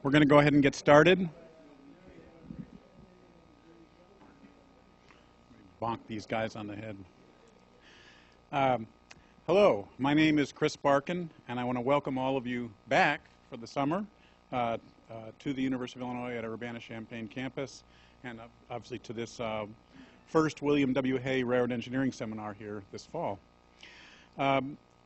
We're going to go ahead and get started. Bonk these guys on the head. Hello, my name is Chris Barkin, and I want to welcome all of you back for the summer to the University of Illinois at Urbana-Champaign campus, and obviously to this first William W. Hay Railroad Engineering Seminar here this fall.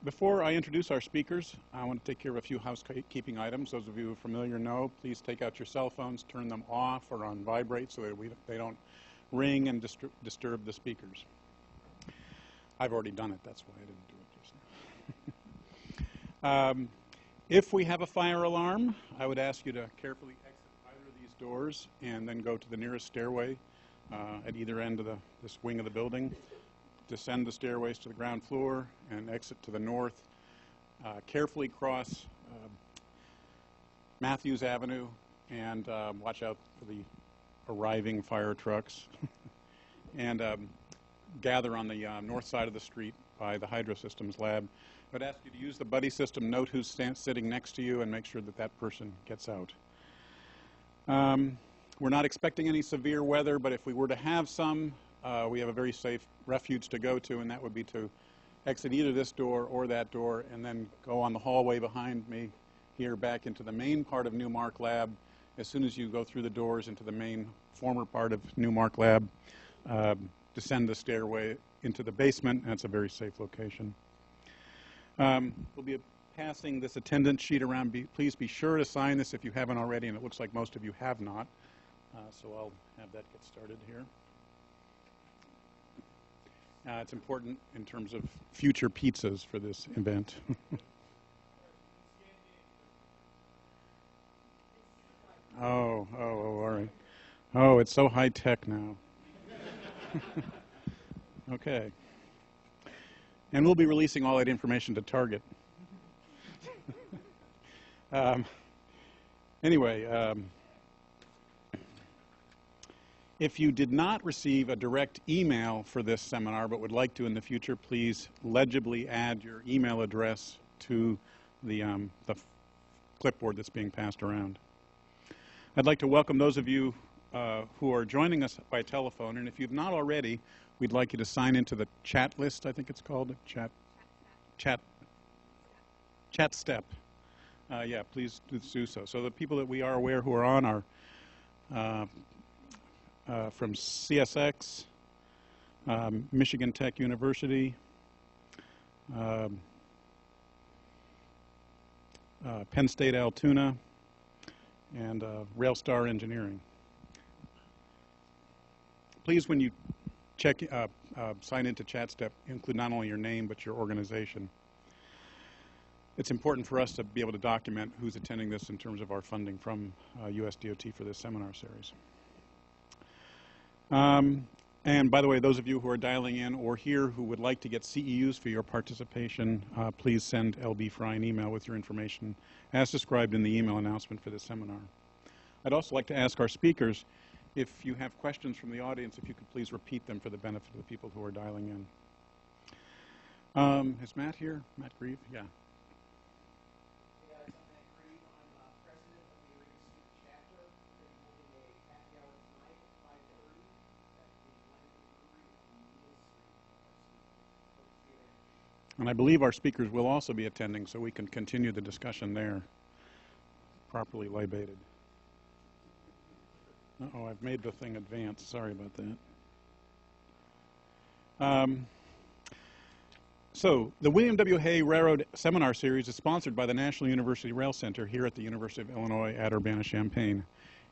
Before I introduce our speakers, I want to take care of a few housekeeping items. Those of you who are familiar know, please take out your cell phones, turn them off or on vibrate so that they don't ring and disturb the speakers. I've already done it, that's why I didn't do it just now. If we have a fire alarm, I would ask you to carefully exit either of these doors and then go to the nearest stairway at either end of this wing of the building. Descend the stairways to the ground floor and exit to the north. Carefully cross Matthews Avenue and watch out for the arriving fire trucks. And gather on the north side of the street by the Hydro Systems lab. I would ask you to use the buddy system, note who's sitting next to you, and make sure that that person gets out. We're not expecting any severe weather, but if we were to have some, we have a very safe refuge to go to, and that would be to exit either this door or that door and then go on the hallway behind me here back into the main part of Newmark Lab. As soon as you go through the doors into the main former part of Newmark Lab, descend the stairway into the basement, and it's a very safe location. We'll be passing this attendance sheet around. Please be sure to sign this if you haven't already, and it looks like most of you have not. So I'll have that get started here. It's important in terms of future pizzas for this event. Oh, all right. Oh, it's so high tech now. Okay. And we'll be releasing all that information to Target. Anyway, if you did not receive a direct email for this seminar but would like to in the future, please legibly add your email address to the clipboard that's being passed around. I'd like to welcome those of you who are joining us by telephone, and if you've not already, we'd like you to sign into the chat list, I think it's called, chat step. Yeah, please do so. So the people that we are aware who are on are from CSX, Michigan Tech University, Penn State Altoona, and Railstar Engineering. Please, when you sign into ChatStep, include not only your name but your organization. It's important for us to be able to document who's attending this in terms of our funding from USDOT for this seminar series. And by the way, those of you who are dialing in or here who would like to get CEUs for your participation, please send LB Fry an email with your information as described in the email announcement for this seminar. I'd also like to ask our speakers, if you have questions from the audience, if you could please repeat them for the benefit of the people who are dialing in. Is Matt here? Matt Grieve? Yeah. And I believe our speakers will also be attending, so we can continue the discussion there, properly libated. Uh-oh, I've made the thing advance. Sorry about that. So the William W. Hay Railroad Seminar Series is sponsored by the National University Rail Center here at the University of Illinois at Urbana-Champaign.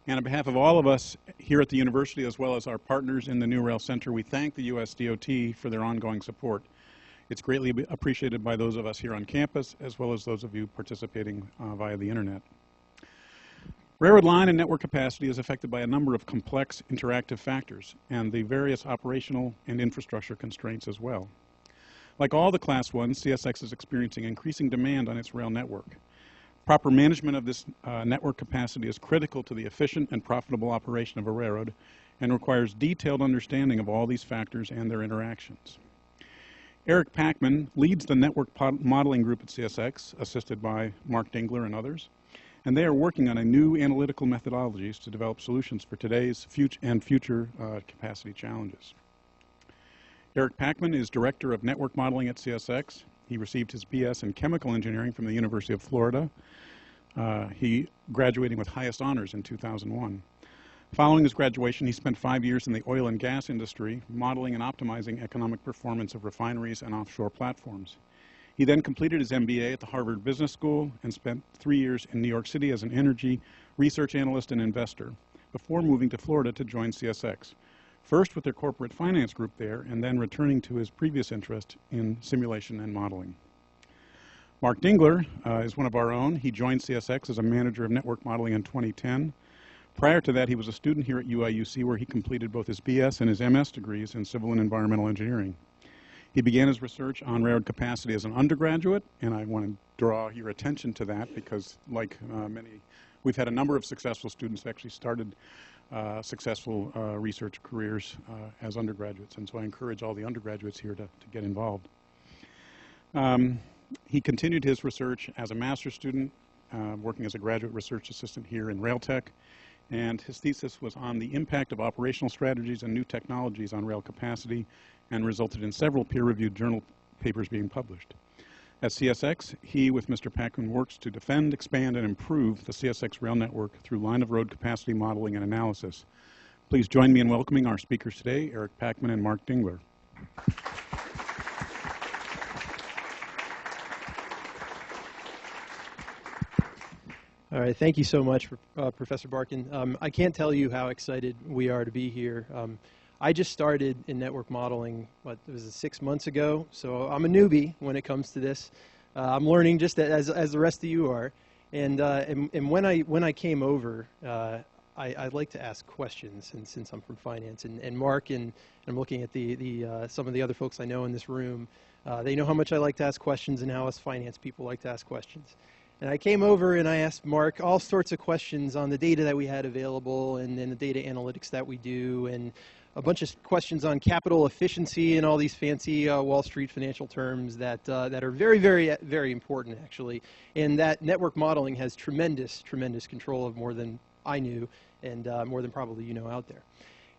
And on behalf of all of us here at the university, as well as our partners in the New Rail Center, we thank the USDOT for their ongoing support. It's greatly appreciated by those of us here on campus, as well as those of you participating via the internet. Railroad line and network capacity is affected by a number of complex interactive factors and the various operational and infrastructure constraints as well. Like all the Class 1s, CSX is experiencing increasing demand on its rail network. Proper management of this network capacity is critical to the efficient and profitable operation of a railroad and requires detailed understanding of all these factors and their interactions. Eric Pachman leads the network modeling group at CSX, assisted by Mark Dingler and others, And they are working on a new analytical methodologies to develop solutions for today's future capacity challenges. Eric Pachman is Director of Network Modeling at CSX. He received his BS in Chemical Engineering from the University of Florida. He graduating with highest honors in 2001. Following his graduation, he spent 5 years in the oil and gas industry, modeling and optimizing economic performance of refineries and offshore platforms. He then completed his MBA at the Harvard Business School and spent 3 years in New York City as an energy research analyst and investor, before moving to Florida to join CSX, first with their corporate finance group there, and then returning to his previous interest in simulation and modeling. Mark Dingler is one of our own. He joined CSX as a manager of network modeling in 2010. Prior to that, he was a student here at UIUC, where he completed both his BS and his MS degrees in civil and environmental engineering. He began his research on railroad capacity as an undergraduate, and I want to draw your attention to that because, like we've had a number of successful students who actually started successful research careers as undergraduates, and so I encourage all the undergraduates here to get involved. He continued his research as a master's student, working as a graduate research assistant here in Railtech, and his thesis was on the impact of operational strategies and new technologies on rail capacity, and resulted in several peer-reviewed journal papers being published. At CSX, he, with Mr. Pachman, works to defend, expand, and improve the CSX rail network through line-of-road capacity modeling and analysis. Please join me in welcoming our speakers today, Eric Pachman and Mark Dingler. All right, thank you so much, Professor Barkin. I can't tell you how excited we are to be here. I just started in network modeling, it was 6 months ago, so I'm a newbie when it comes to this. I'm learning just as the rest of you are. And when I came over, I like to ask questions, and since I'm from finance, and Mark and I'm looking at some of the other folks I know in this room, they know how much I like to ask questions and how us finance people like to ask questions. And I came over and I asked Mark all sorts of questions on the data that we had available and the data analytics that we do, and a bunch of questions on capital efficiency and all these fancy Wall Street financial terms that are very, very, very important, actually. And that network modeling has tremendous, tremendous control of, more than I knew and more than probably you know out there.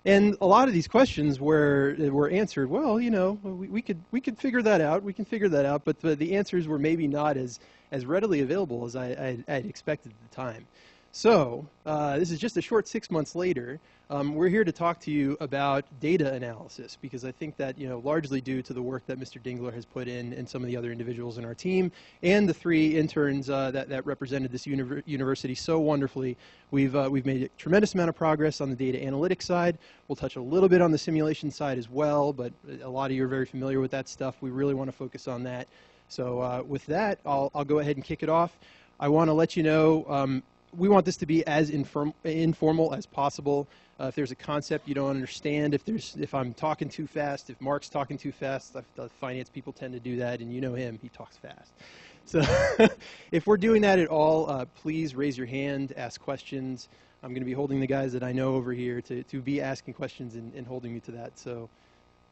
And a lot of these questions were answered, well, you know, we could figure that out. We can figure that out. But the answers were maybe not as readily available as I'd expected at the time. So this is just a short 6 months later. We're here to talk to you about data analysis, because I think that, you know, largely due to the work that Mr. Dingler has put in and some of the other individuals in our team and the 3 interns that represented this university so wonderfully, we've made a tremendous amount of progress on the data analytics side. We'll touch a little bit on the simulation side as well, but a lot of you are very familiar with that stuff. We really want to focus on that. So with that, I'll go ahead and kick it off. I want to let you know we want this to be as informal as possible. If there's a concept you don't understand, if I'm talking too fast, if Mark's talking too fast, the finance people tend to do that, and you know him, he talks fast. So if we're doing that at all, please raise your hand, ask questions. I'm going to be holding the guys that I know over here to be asking questions and holding me to that. So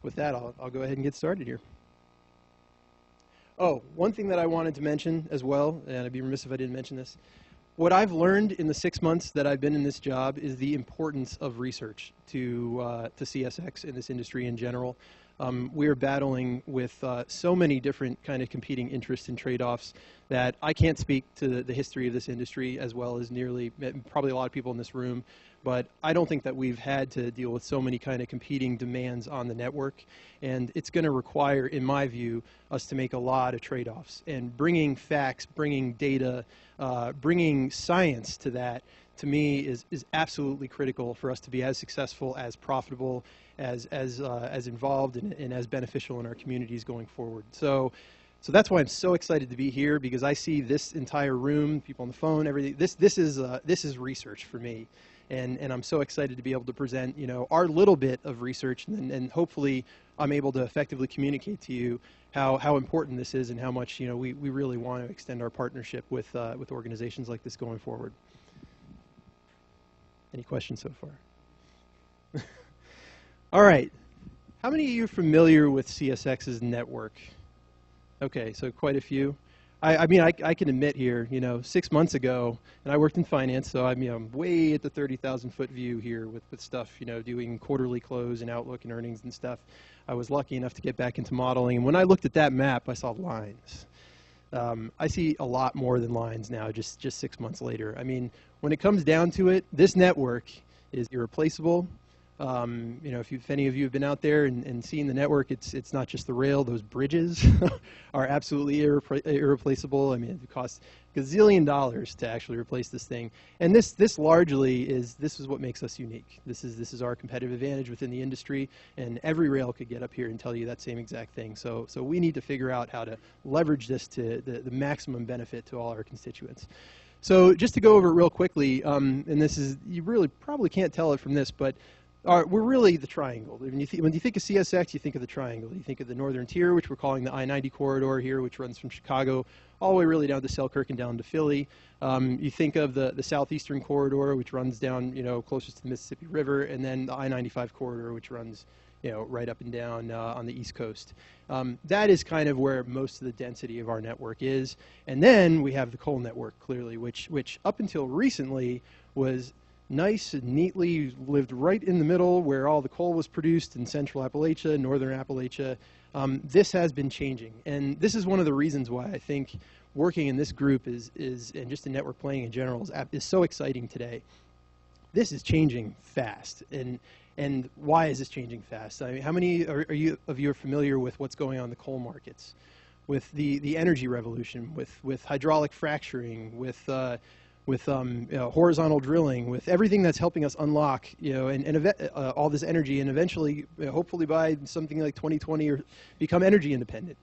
with that, I'll go ahead and get started here. Oh, one thing that I wanted to mention as well, and I'd be remiss if I didn't mention this. What I've learned in the 6 months that I've been in this job is the importance of research to CSX in this industry in general. We're battling with so many different kind of competing interests and trade-offs that I can't speak to the history of this industry as well as probably a lot of people in this room, but I don't think that we've had to deal with so many kind of competing demands on the network, and it's going to require, in my view, us to make a lot of trade-offs, and bringing facts, bringing data, bringing science to that, to me, is absolutely critical for us to be as successful, as profitable, as involved, and as beneficial in our communities going forward. So that's why I'm so excited to be here, because I see this entire room, people on the phone, everything. This is research for me, and I'm so excited to be able to present, you know, our little bit of research, and hopefully I'm able to effectively communicate to you how important this is and how much, you know, we really want to extend our partnership with organizations like this going forward. Any questions so far? All right. How many of you are familiar with CSX's network? Okay, so quite a few. I mean, I can admit here, 6 months ago, and I worked in finance, so I'm way at the 30,000-foot view here with stuff, doing quarterly close and outlook and earnings and stuff. I was lucky enough to get back into modeling, and when I looked at that map, I saw lines. I see a lot more than lines now, just 6 months later. I mean, when it comes down to it, this network is irreplaceable. If any of you have been out there and seen the network, it's not just the rail. Those bridges are absolutely irreplaceable. I mean, it costs gazillion dollars to actually replace this thing. And this largely is what makes us unique. This is our competitive advantage within the industry, and every rail could get up here and tell you that same exact thing. So we need to figure out how to leverage this to the maximum benefit to all our constituents. So just to go over it real quickly, and you really probably can't tell it from this, but we're really the triangle. When you think of CSX, you think of the triangle. You think of the northern tier, which we're calling the I-90 corridor here, which runs from Chicago all the way really down to Selkirk and down to Philly. You think of the southeastern corridor, which runs down, closest to the Mississippi River, and then the I-95 corridor, which runs, right up and down on the East Coast. That is kind of where most of the density of our network is. And then we have the coal network, clearly, which up until recently was nice and neatly lived right in the middle where all the coal was produced in central Appalachia, northern Appalachia. This has been changing, and this is one of the reasons why I think working in this group and just in network planning in general is so exciting today. This is changing fast, and why is this changing fast? I mean, how many of you are familiar with what's going on in the coal markets, with the energy revolution, with hydraulic fracturing, with horizontal drilling, with everything that's helping us unlock, all this energy, and eventually, hopefully by something like 2020, or become energy independent.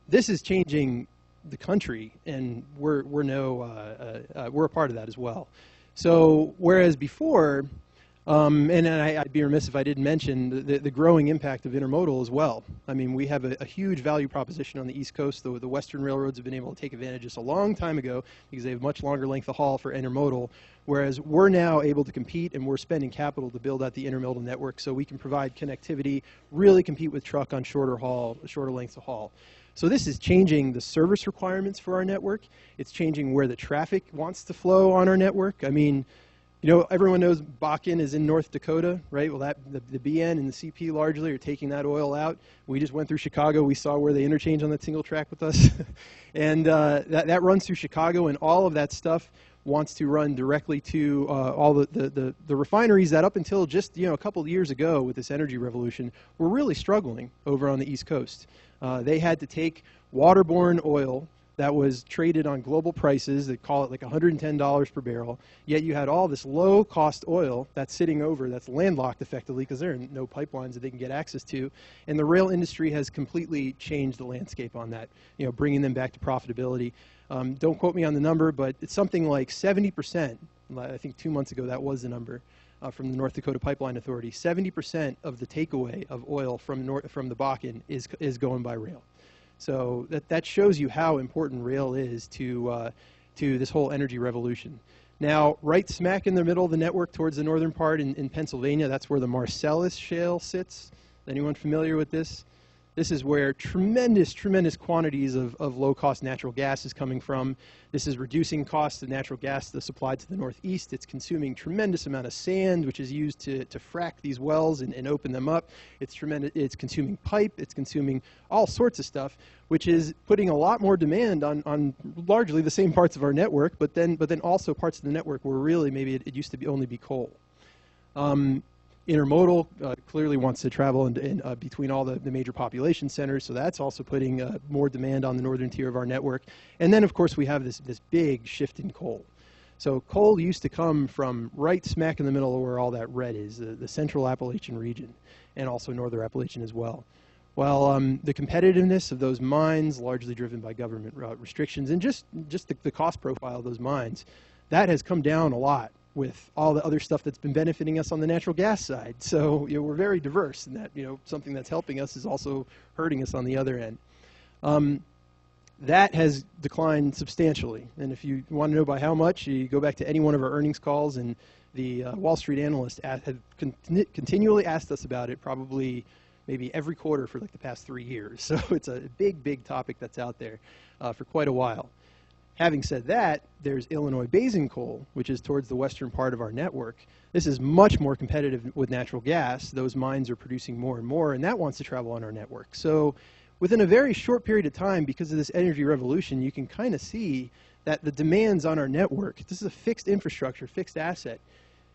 This is changing the country, and we're a part of that as well. So whereas before, and I'd be remiss if I didn't mention the growing impact of intermodal as well. I mean, we have a huge value proposition on the East Coast. The Western railroads have been able to take advantage of this a long time ago because they have much longer length of haul for intermodal, whereas we're now able to compete, and we're spending capital to build out the intermodal network so we can provide connectivity, really compete with truck on shorter lengths of haul. So this is changing the service requirements for our network. It's changing where the traffic wants to flow on our network. I mean, everyone knows Bakken is in North Dakota, right? Well, the BN and the CP largely are taking that oil out. We just went through Chicago. We saw where they interchange on that single track with us. And that runs through Chicago, and all of that stuff wants to run directly to all the refineries that up until just a couple of years ago with this energy revolution were really struggling over on the East Coast. They had to take waterborne oil that was traded on global prices. They call it like $110 per barrel. Yet you had all this low-cost oil that's sitting over, that's landlocked effectively because there are no pipelines that they can get access to. And the rail industry has completely changed the landscape on that, bringing them back to profitability. Don't quote me on the number, but it's something like 70%. I think 2 months ago that was the number from the North Dakota Pipeline Authority. 70% of the takeaway of oil from the Bakken is going by rail. So that shows you how important rail is to this whole energy revolution. Now, right smack in the middle of the network towards the northern part in Pennsylvania, that's where the Marcellus Shale sits. Anyone familiar with this? This is where tremendous quantities of low-cost natural gas is coming from. This is reducing costs of natural gas that's supplied to the northeast. It's consuming tremendous amount of sand, which is used to frack these wells and open them up. It's consuming pipe. It's consuming all sorts of stuff, which is putting a lot more demand on largely the same parts of our network, but then also parts of the network where really maybe it used to only be coal. Intermodal clearly wants to travel in between all the major population centers, so that's also putting more demand on the northern tier of our network. And then, of course, we have this big shift in coal. So coal used to come from right smack in the middle of where all that red is, the central Appalachian region, and also northern Appalachian as well. Well, the competitiveness of those mines, largely driven by government restrictions, and just the cost profile of those mines, that has come down a lot with all the other stuff that's been benefiting us on the natural gas side. So we're very diverse in that something that's helping us is also hurting us on the other end. That has declined substantially, and if you want to know by how much, you go back to any one of our earnings calls, and the Wall Street analysts have continually asked us about it, probably maybe every quarter for like the past 3 years. So it's a big, big topic that's out there for quite a while. Having said that, there's Illinois Basin coal, which is towards the western part of our network. This is much more competitive with natural gas. Those mines are producing more and more, and that wants to travel on our network. So within a very short period of time, because of this energy revolution, you can kind of see that the demands on our network, this is a fixed infrastructure, fixed asset,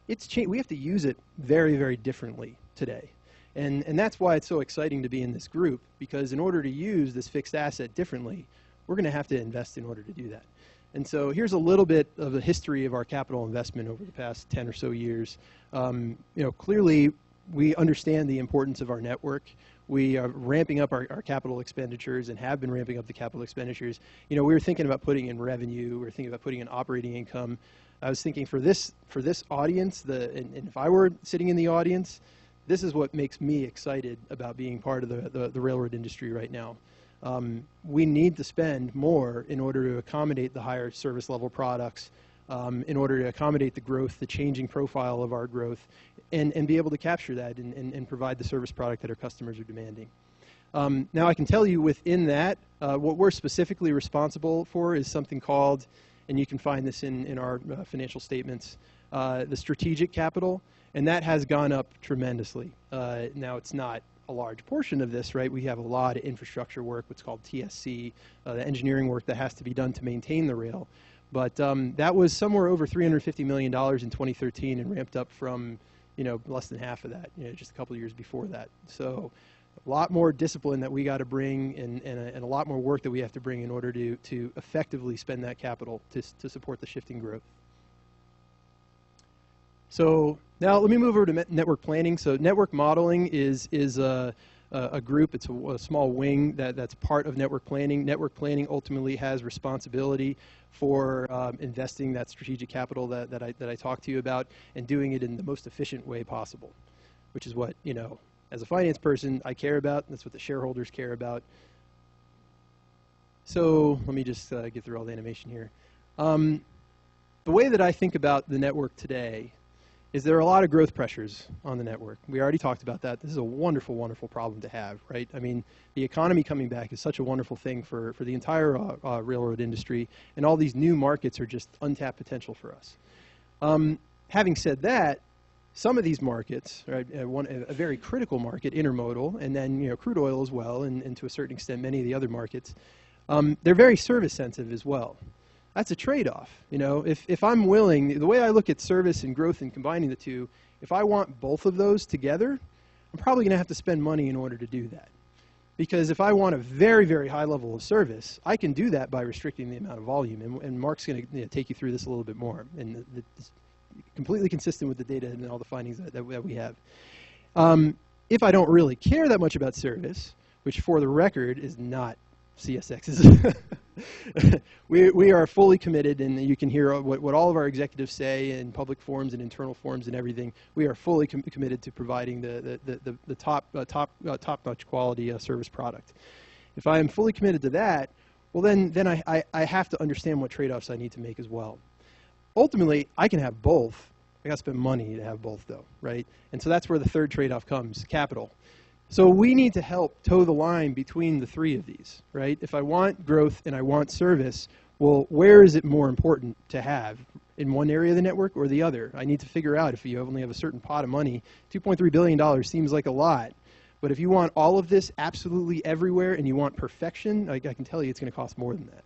we have to use it very, very differently today. And that's why it's so exciting to be in this group, because in order to use this fixed asset differently, we're going to have to invest in order to do that. And so here's a little bit of the history of our capital investment over the past 10 or so years. Clearly, we understand the importance of our network. We are ramping up our capital expenditures and have been ramping up the capital expenditures. We were thinking about putting in revenue. We were thinking about putting in operating income. I was thinking for this audience, and if I were sitting in the audience, this is what makes me excited about being part of the railroad industry right now. We need to spend more in order to accommodate the higher service level products, in order to accommodate the growth, the changing profile of our growth, and be able to capture that and provide the service product that our customers are demanding. Now I can tell you within that, what we're specifically responsible for is something called, and you can find this in our financial statements, the strategic capital, and that has gone up tremendously. Now it's not a large portion of this, right? We have a lot of infrastructure work, what's called TSC, the engineering work that has to be done to maintain the rail. But that was somewhere over $350 million in 2013 and ramped up from, less than half of that, just a couple of years before that. So a lot more discipline that we got to bring and a lot more work that we have to bring in order to effectively spend that capital to support the shifting growth. So now let me move over to network planning. So network modeling is a group, it's a small wing that's part of network planning. Network planning ultimately has responsibility for investing that strategic capital that I talked to you about and doing it in the most efficient way possible, which is what, as a finance person, I care about. That's what the shareholders care about. So let me just get through all the animation here. The way that I think about the network today is there are a lot of growth pressures on the network. We already talked about that. This is a wonderful, wonderful problem to have, right? I mean, the economy coming back is such a wonderful thing for the entire railroad industry, and all these new markets are just untapped potential for us. Having said that, some of these markets, right, a very critical market, intermodal, and then crude oil as well, and to a certain extent many of the other markets, they're very service sensitive as well. That's a trade-off. If I'm willing, the way I look at service and growth and combining the two, if I want both of those together, I'm probably going to have to spend money in order to do that. Because if I want a very, very high level of service, I can do that by restricting the amount of volume. And Mark's going to take you through this a little bit more. And it's completely consistent with the data and all the findings that we have. If I don't really care that much about service, which for the record is not CSX's, we are fully committed, and you can hear what all of our executives say in public forums and internal forums and everything. We are fully committed to providing the top-notch quality service product. If I am fully committed to that, well then I have to understand what trade-offs I need to make as well. Ultimately, I can have both. I got to spend money to have both, though, right? And so that's where the third trade-off comes: capital. So we need to help toe the line between the three of these, right? If I want growth and I want service, well, where is it more important to have? In one area of the network or the other? I need to figure out if you only have a certain pot of money. $2.3 billion seems like a lot. But if you want all of this absolutely everywhere and you want perfection, I can tell you it's going to cost more than that.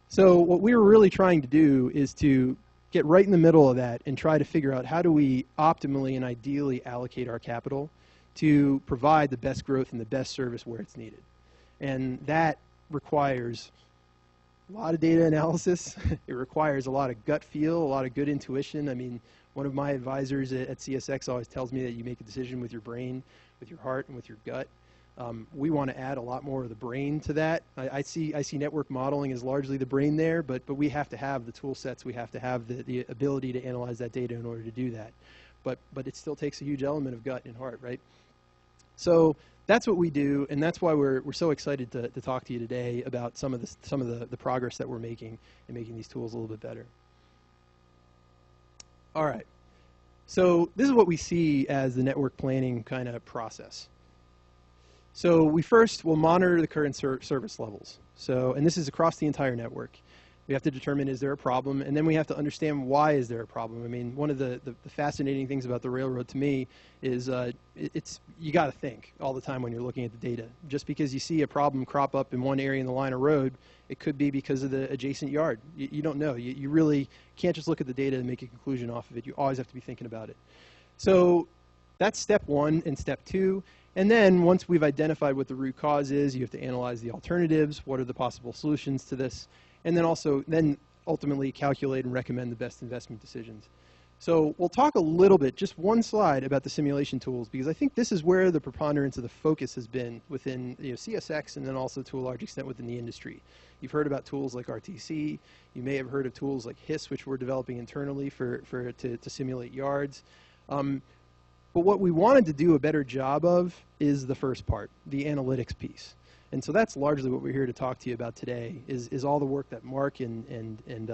So what we were really trying to do is to get right in the middle of that and try to figure out how do we optimally and ideally allocate our capital to provide the best growth and the best service where it's needed. And that requires a lot of data analysis. It requires a lot of gut feel, a lot of good intuition. I mean, one of my advisors at CSX always tells me that you make a decision with your brain, with your heart, and with your gut. We want to add a lot more of the brain to that. I see network modeling as largely the brain there, but we have to have the tool sets. We have to have the ability to analyze that data in order to do that. But it still takes a huge element of gut and heart, right? So that's what we do, and that's why we're so excited to talk to you today about some of the progress that we're making in making these tools a little bit better. All right. So this is what we see as the network planning kind of process. So we first will monitor the current service levels. So, and this is across the entire network. We have to determine, is there a problem, and then we have to understand why is there a problem. I mean, one of the fascinating things about the railroad to me is you got to think all the time when you're looking at the data. Just because you see a problem crop up in one area in the line of road, it could be because of the adjacent yard. You don't know. You really can't just look at the data and make a conclusion off of it. You always have to be thinking about it. So that's step one and step two. And then once we've identified what the root cause is, you have to analyze the alternatives. What are the possible solutions to this? And then ultimately calculate and recommend the best investment decisions. So we'll talk a little bit, just one slide, about the simulation tools, because I think this is where the preponderance of the focus has been within CSX, and then also to a large extent within the industry. You've heard about tools like RTC. You may have heard of tools like HIS, which we're developing internally to simulate yards. But what we wanted to do a better job of is the first part, the analytics piece. And so that's largely what we're here to talk to you about today, is all the work that Mark and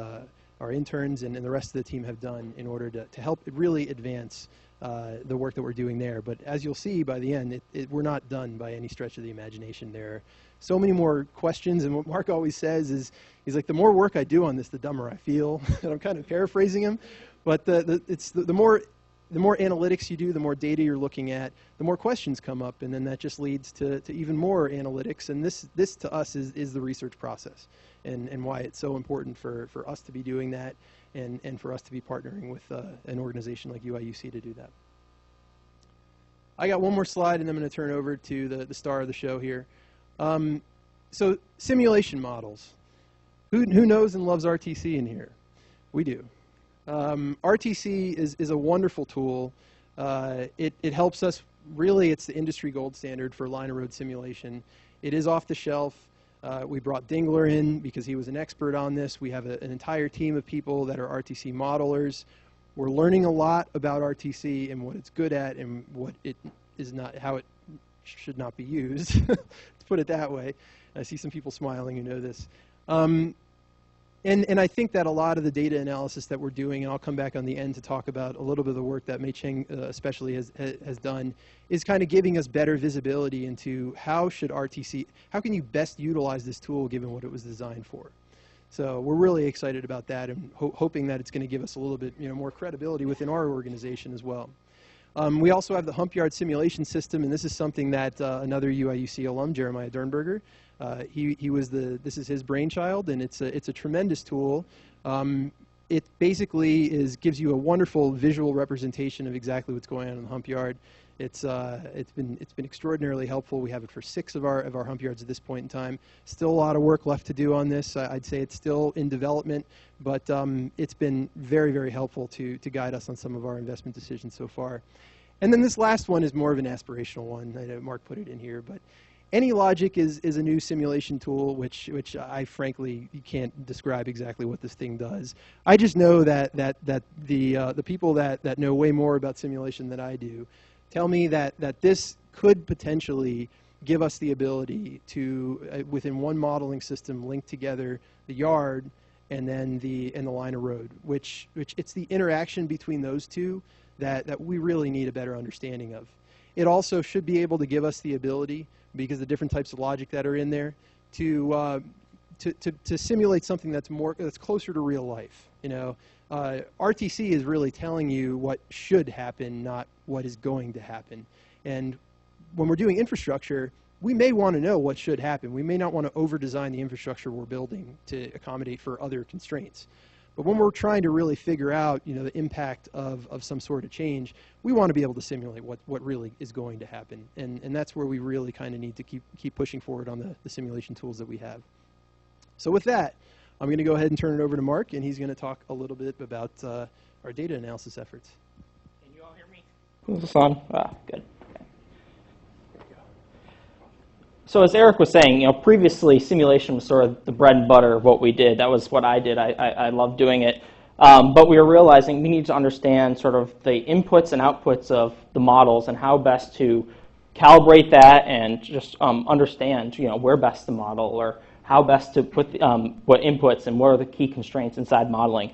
our interns and the rest of the team have done in order to help really advance the work that we're doing there. But as you'll see by the end, we're not done by any stretch of the imagination. There are so many more questions, and what Mark always says is, he's like, the more work I do on this, the dumber I feel. And I'm kind of paraphrasing him, but the more analytics you do, the more data you're looking at, the more questions come up, and then that just leads to even more analytics. And this to us is the research process, and why it's so important for us to be doing that, and for us to be partnering with an organization like UIUC to do that. I got one more slide, and I'm going to turn over to the star of the show here. So simulation models. Who knows and loves RTC in here? We do. RTC is a wonderful tool. It helps us, really, it's the industry gold standard for line of road simulation. It is off the shelf. We brought Dingler in because he was an expert on this. We have an entire team of people that are RTC modelers. We're learning a lot about RTC and what it's good at and what it is not, how it should not be used, to put it that way. I see some people smiling who know this. And I think that a lot of the data analysis that we're doing, and I'll come back on the end to talk about a little bit of the work that Mei Cheng especially has done, is kind of giving us better visibility into how can you best utilize this tool given what it was designed for. So we're really excited about that, and hoping that it's going to give us a little bit more credibility within our organization as well. We also have the hump yard simulation system, and this is something that another UIUC alum, Jeremiah Dernberger, this is his brainchild, and it's a tremendous tool. It basically gives you a wonderful visual representation of exactly what's going on in the hump yard. It's been extraordinarily helpful. We have it for 6 of our hump yards at this point in time. Still a lot of work left to do on this. I'd say it's still in development, but it's been very, very helpful to guide us on some of our investment decisions so far. And then this last one is more of an aspirational one. I know Mark put it in here, but AnyLogic is a new simulation tool, which I frankly can't describe exactly what this thing does. I just know that the people that know way more about simulation than I do tell me that this could potentially give us the ability to, within one modeling system, link together the yard and then the line of road, which it's the interaction between those two that we really need a better understanding of. It also should be able to give us the ability, because the different types of logic that are in there, to simulate something that's closer to real life. RTC is really telling you what should happen, not what is going to happen. And when we're doing infrastructure, we may want to know what should happen. We may not want to over-design the infrastructure we're building to accommodate for other constraints. But when we're trying to really figure out, the impact of some sort of change, we want to be able to simulate what really is going to happen. And that's where we really kind of need to keep pushing forward on the simulation tools that we have. So with that, I'm going to go ahead and turn it over to Mark, and he's going to talk a little bit about our data analysis efforts. Can you all hear me? Is this on? Ah, good. So as Eric was saying, previously simulation was sort of the bread and butter of what we did. That was what I did. I loved doing it. But we were realizing we need to understand sort of the inputs and outputs of the models and how best to calibrate that and just understand, where best to model or how best to put what inputs and what are the key constraints inside modeling.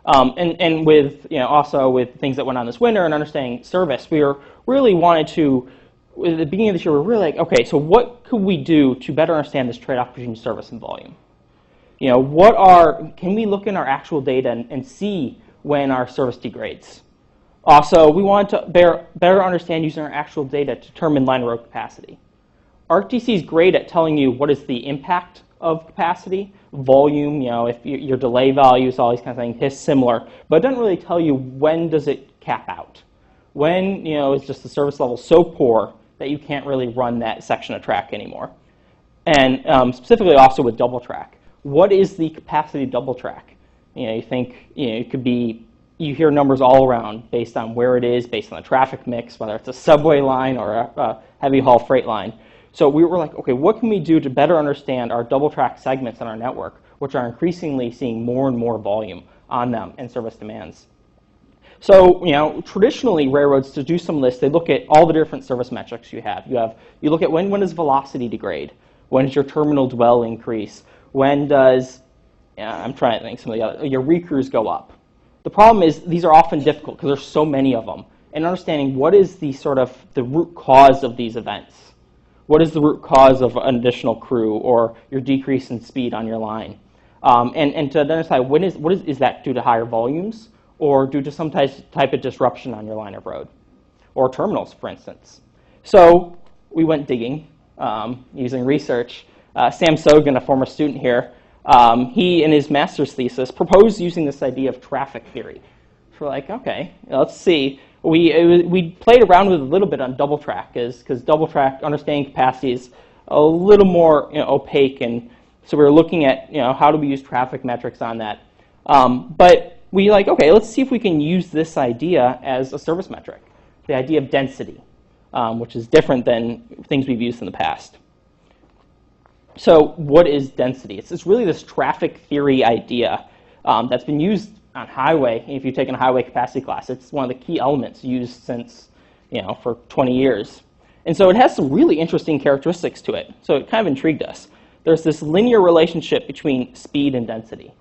And with, also with things that went on this winter and understanding service, we really wanted to at the beginning of this year, we're really like, okay, so what could we do to better understand this trade-off between service and volume? Can we look in our actual data and see when our service degrades? Also, we want to better understand using our actual data to determine line of road capacity. ArcDC is great at telling you what is the impact of capacity, volume, if your delay values, all these kinds of things, is similar, but it doesn't really tell you when does it cap out. When, is just the service level so poor that you can't really run that section of track anymore. And specifically also with double track. What is the capacity of double track? You think, it could be, you hear numbers all around based on where it is, based on the traffic mix, whether it's a subway line or a heavy haul freight line. So we were like, okay, what can we do to better understand our double track segments in our network, which are increasingly seeing more and more volume on them and service demands? So, traditionally railroads, to do some of this, they look at all the different service metrics you have. You look at when does velocity degrade? When does your terminal dwell increase? When does, I'm trying to think some of the other, your recrews go up? The problem is these are often difficult because there's so many of them. And understanding what is the the root cause of these events. What is the root cause of an additional crew or your decrease in speed on your line? And to identify is that due to higher volumes or due to some type of disruption on your line of road or terminals, for instance. So we went digging using research. Sam Sogan, a former student here, he in his master's thesis proposed using this idea of traffic theory. So we're like, okay, let's see. We played around with it a little bit on double track because double track understanding capacity is a little more opaque, and so we were looking at how do we use traffic metrics on that. But we like, okay, let's see if we can use this idea as a service metric, the idea of density, which is different than things we've used in the past. So what is density? It's really this traffic theory idea that's been used on highway. If you've taken a highway capacity class, it's one of the key elements used since, for 20 years. And so it has some really interesting characteristics to it. So it kind of intrigued us. There's this linear relationship between speed and density.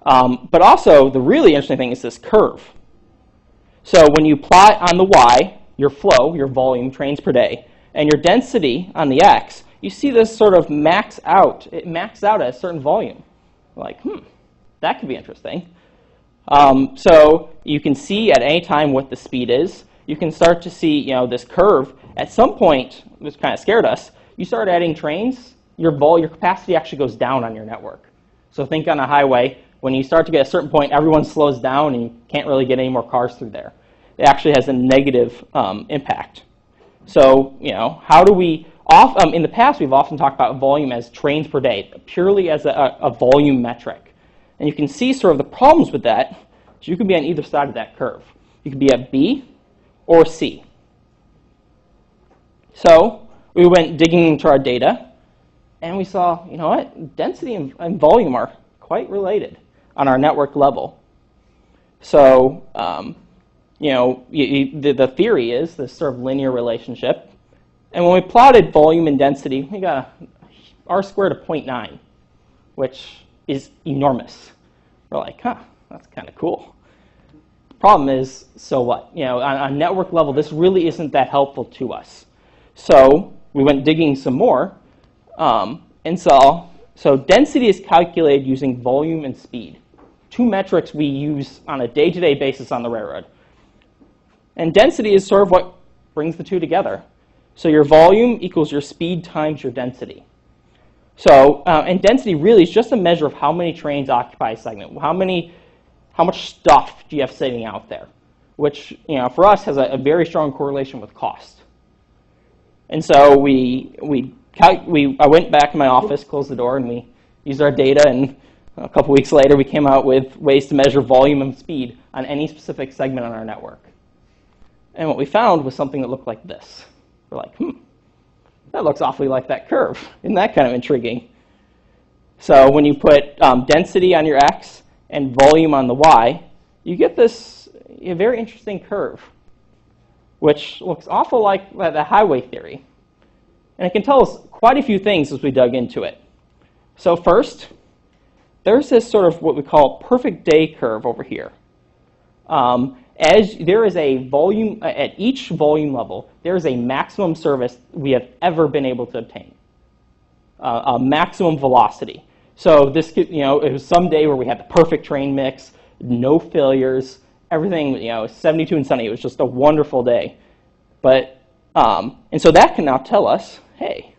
But also, the really interesting thing is this curve. So when you plot on the y, your flow, your volume, trains per day, and your density on the x, you see this sort of max out. It maxes out at a certain volume. Like, that could be interesting. So you can see at any time what the speed is. You can start to see, this curve. At some point, this kind of scared us. You start adding trains, your capacity actually goes down on your network. So think on a highway. When you start to get a certain point, everyone slows down and you can't really get any more cars through there. It actually has a negative impact. So, how do we, in the past, we've often talked about volume as trains per day, purely as a volume metric. And you can see sort of the problems with that. So you can be on either side of that curve. You can be at B or C. So we went digging into our data, and we saw, density and volume are quite related on our network level. So, the theory is this sort of linear relationship. And when we plotted volume and density, we got R squared of 0.9, which is enormous. We're like, that's kind of cool. The problem is, so what? On network level, this really isn't that helpful to us. So we went digging some more and saw, so density is calculated using volume and speed, two metrics we use on a day-to-day basis on the railroad. And density is sort of what brings the two together. So your volume equals your speed times your density. So, and density really is just a measure of how many trains occupy a segment. How much stuff do you have sitting out there? Which, for us has a very strong correlation with cost. And so I went back to my office, closed the door, and we used our data, and a couple weeks later we came out with ways to measure volume and speed on any specific segment on our network. And what we found was something that looked like this. We're like, that looks awfully like that curve. Isn't that kind of intriguing? So when you put density on your x and volume on the y, you get this very interesting curve, which looks awful like the highway theory. And it can tell us quite a few things as we dug into it. So first, there's this sort of what we call perfect day curve over here. And as there is a volume, at each volume level, there is a maximum service we have ever been able to obtain, a maximum velocity. So this, it was some day where we had the perfect train mix, no failures, everything, 72 and sunny. It was just a wonderful day. But, and so that can now tell us, hey,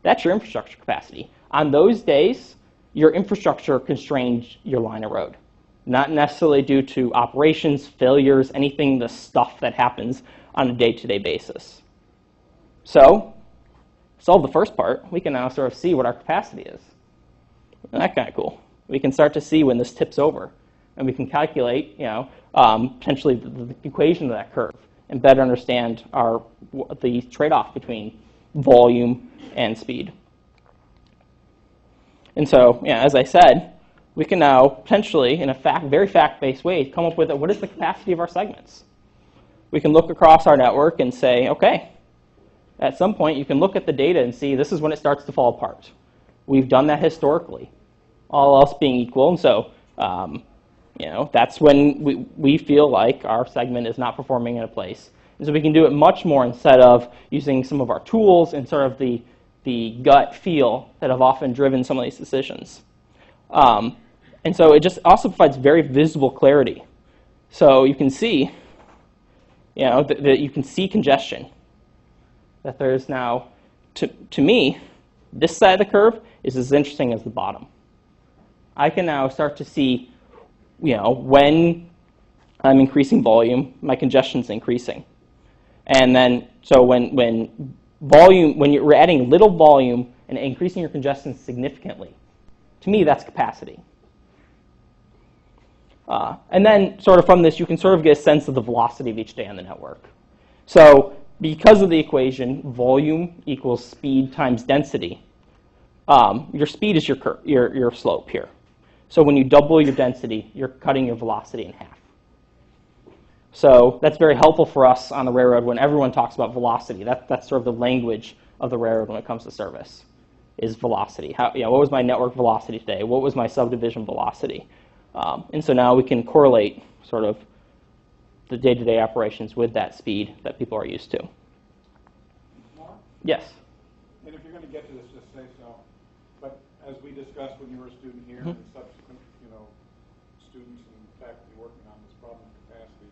that's your infrastructure capacity. On those days, your infrastructure constrained your line of road. Not necessarily due to operations, failures, anything, the stuff that happens on a day-to-day basis. So, solve the first part, we can now sort of see what our capacity is. Isn't that kind of cool? We can start to see when this tips over, and we can calculate, potentially the equation of that curve, and better understand the trade-off between volume and speed. And so, as I said, we can now potentially, in a very fact-based way, come up with what is the capacity of our segments. We can look across our network and say, okay, at some point you can look at the data and see this is when it starts to fall apart. We've done that historically, all else being equal, and so that's when we feel like our segment is not performing in a place. And so we can do it much more instead of using some of our tools and sort of the gut feel that have often driven some of these decisions. And so it just also provides very visible clarity. So you can see, that you can see congestion. That there's now, to me, this side of the curve is as interesting as the bottom. I can now start to see, when I'm increasing volume, my congestion's increasing. And then, so when you're adding little volume and increasing your congestion significantly, to me, that's capacity. And then sort of from this, you can sort of get a sense of the velocity of each day on the network. So because of the equation, volume equals speed times density, your speed is your slope here. So when you double your density, you're cutting your velocity in half. So that's very helpful for us on the railroad when everyone talks about velocity. That's sort of the language of the railroad when it comes to service, is velocity. What was my network velocity today? What was my subdivision velocity? And so now we can correlate sort of the day-to-day operations with that speed that people are used to. Mark? Yes? And if you're going to get to this, just say so. But as we discussed when you were a student here, and subsequent, students and faculty working on this problem of capacity,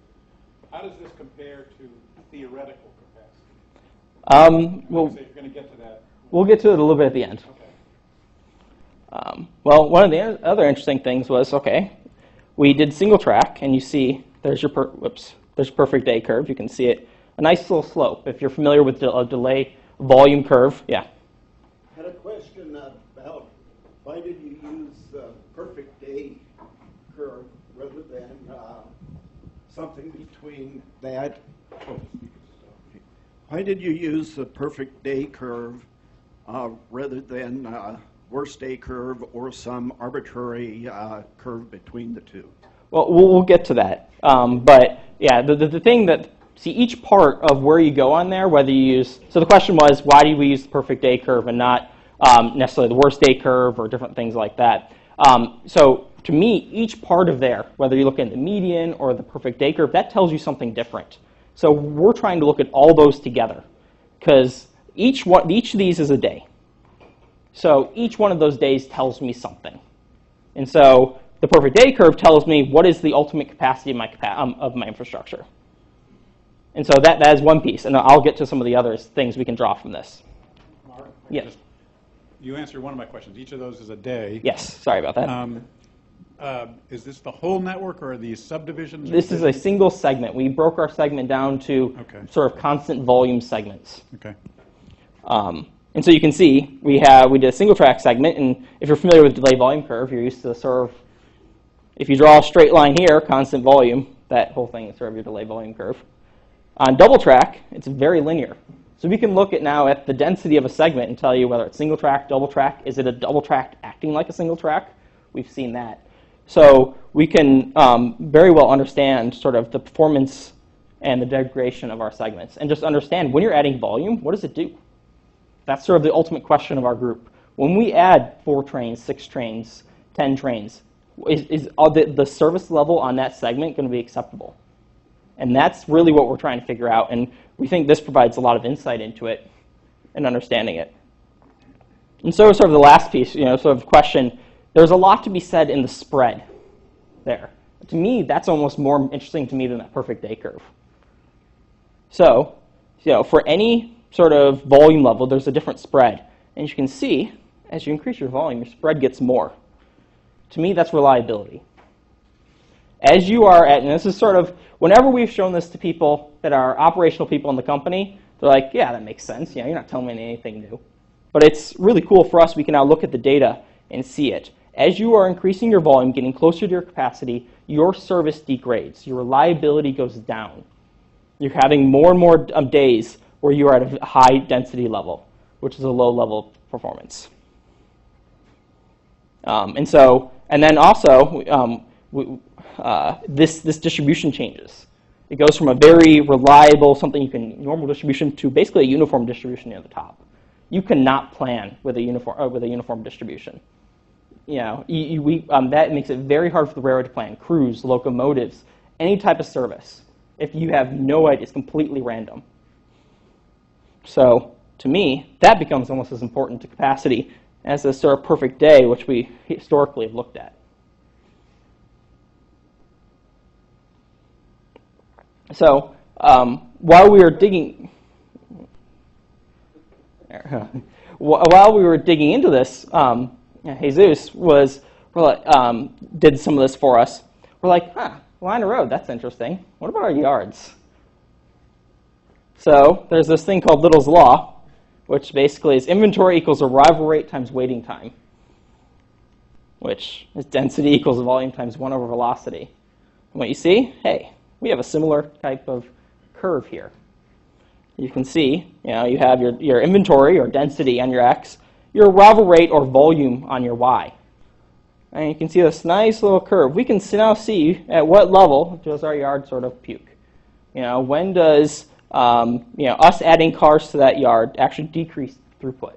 how does this compare to theoretical capacity? Well, if you're going to get to that. We'll get to it a little bit at the end. Okay. Well, one of the other interesting things was, we did single track, and you see there's your perfect day curve. You can see it, a nice little slope. If you're familiar with a delay volume curve, yeah. I had a question about why did you use the perfect day curve rather than something between that? Why did you use the perfect day curve rather than worst day curve or some arbitrary curve between the two? Well, we'll get to that. But yeah, the thing that, see, each part of where you go on there, whether you use, so the question was, why do we use the perfect day curve and not necessarily the worst day curve or different things like that? So to me, each part of there, whether you look at the median or the perfect day curve, that tells you something different. So we're trying to look at all those together because each of these is a day. So each one of those days tells me something. And so the perfect day curve tells me what is the ultimate capacity of my infrastructure. And so that is one piece. And I'll get to some of the other things we can draw from this. Mark, Yes. You answered one of my questions. Each of those is a day. Yes, sorry about that. Is this the whole network or are these subdivisions? This is a single segment. We broke our segment down to sort of constant volume segments. Okay. And so you can see we did a single track segment, and if you're familiar with delay volume curve, you're used to sort of, if you draw a straight line here, constant volume, that whole thing is sort of your delay volume curve. On double track, it's very linear. So we can look at the density of a segment and tell you whether it's single track, double track. Is it a double track acting like a single track? We've seen that. So we can very well understand sort of the performance and the degradation of our segments and just understand when you're adding volume, what does it do? That's sort of the ultimate question of our group. When we add 4 trains, 6 trains, 10 trains, is the service level on that segment going to be acceptable? And that's really what we're trying to figure out. And we think this provides a lot of insight into it and understanding it. And so sort of the last piece, sort of question, there's a lot to be said in the spread there. To me, that's almost more interesting to me than that perfect day curve. So, for any sort of volume level, there's a different spread. And you can see, as you increase your volume, your spread gets more. To me, that's reliability. As you are at, and this is sort of, whenever we've shown this to people that are operational people in the company, they're like, yeah, that makes sense. You're not telling me anything new. But it's really cool for us. We can now look at the data and see it. As you are increasing your volume, getting closer to your capacity, your service degrades. Your reliability goes down. You're having more and more days where you are at a high density level, which is a low level of performance. And then also, this distribution changes. It goes from a very reliable, normal distribution to basically a uniform distribution near the top. You cannot plan with a uniform distribution. That makes it very hard for the railroad to plan crews, locomotives, any type of service. If you have no idea, it's completely random. So to me, that becomes almost as important to capacity as a sort of perfect day, which we historically have looked at. So while we were digging into this, Jesus did some of this for us. We're like, line of road, that's interesting. What about our yards? So there's this thing called Little's Law, which basically is inventory equals arrival rate times waiting time, which is density equals volume times 1 over velocity. And what you see, hey, we have a similar type of curve here. You can see, you have your inventory or density on your x, your arrival rate or volume on your y. And you can see this nice little curve. We can now see at what level does our yard sort of puke. When does us adding cars to that yard actually decrease throughput?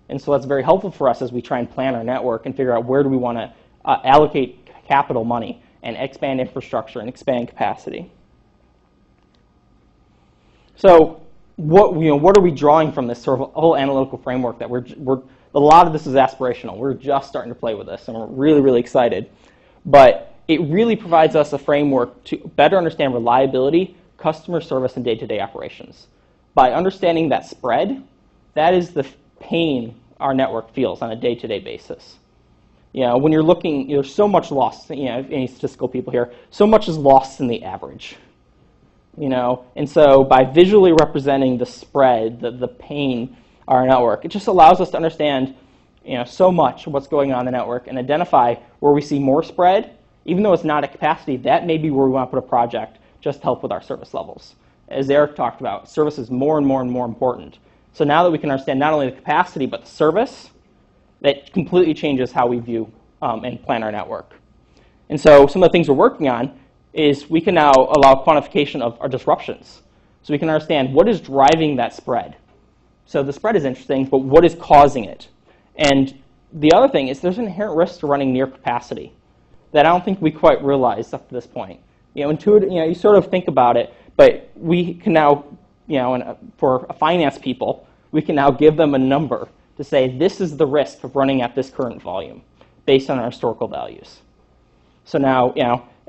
And so that's very helpful for us as we try and plan our network and figure out where do we want to allocate capital money and expand infrastructure and expand capacity. So what are we drawing from this sort of whole analytical framework that a lot of this is aspirational. We're just starting to play with this, and we're really, really excited. But it really provides us a framework to better understand reliability, customer service, and day-to-day operations. By understanding that spread, that is the pain our network feels on a day-to-day basis. When you're looking, there's so much lost, any statistical people here, so much is lost in the average. And so by visually representing the spread, the pain on our network, it just allows us to understand, so much of what's going on in the network and identify where we see more spread, even though it's not at capacity, that may be where we want to put a project just to help with our service levels. As Eric talked about, service is more and more and more important. So now that we can understand not only the capacity, but the service, that completely changes how we view and plan our network. And so some of the things we're working on is we can now allow quantification of our disruptions. So we can understand what is driving that spread. So the spread is interesting, but what is causing it? And the other thing is there's an inherent risk to running near capacity that I don't think we quite realized up to this point. You sort of think about it, but we can now, for finance people, we can now give them a number to say this is the risk of running at this current volume based on our historical values. So now,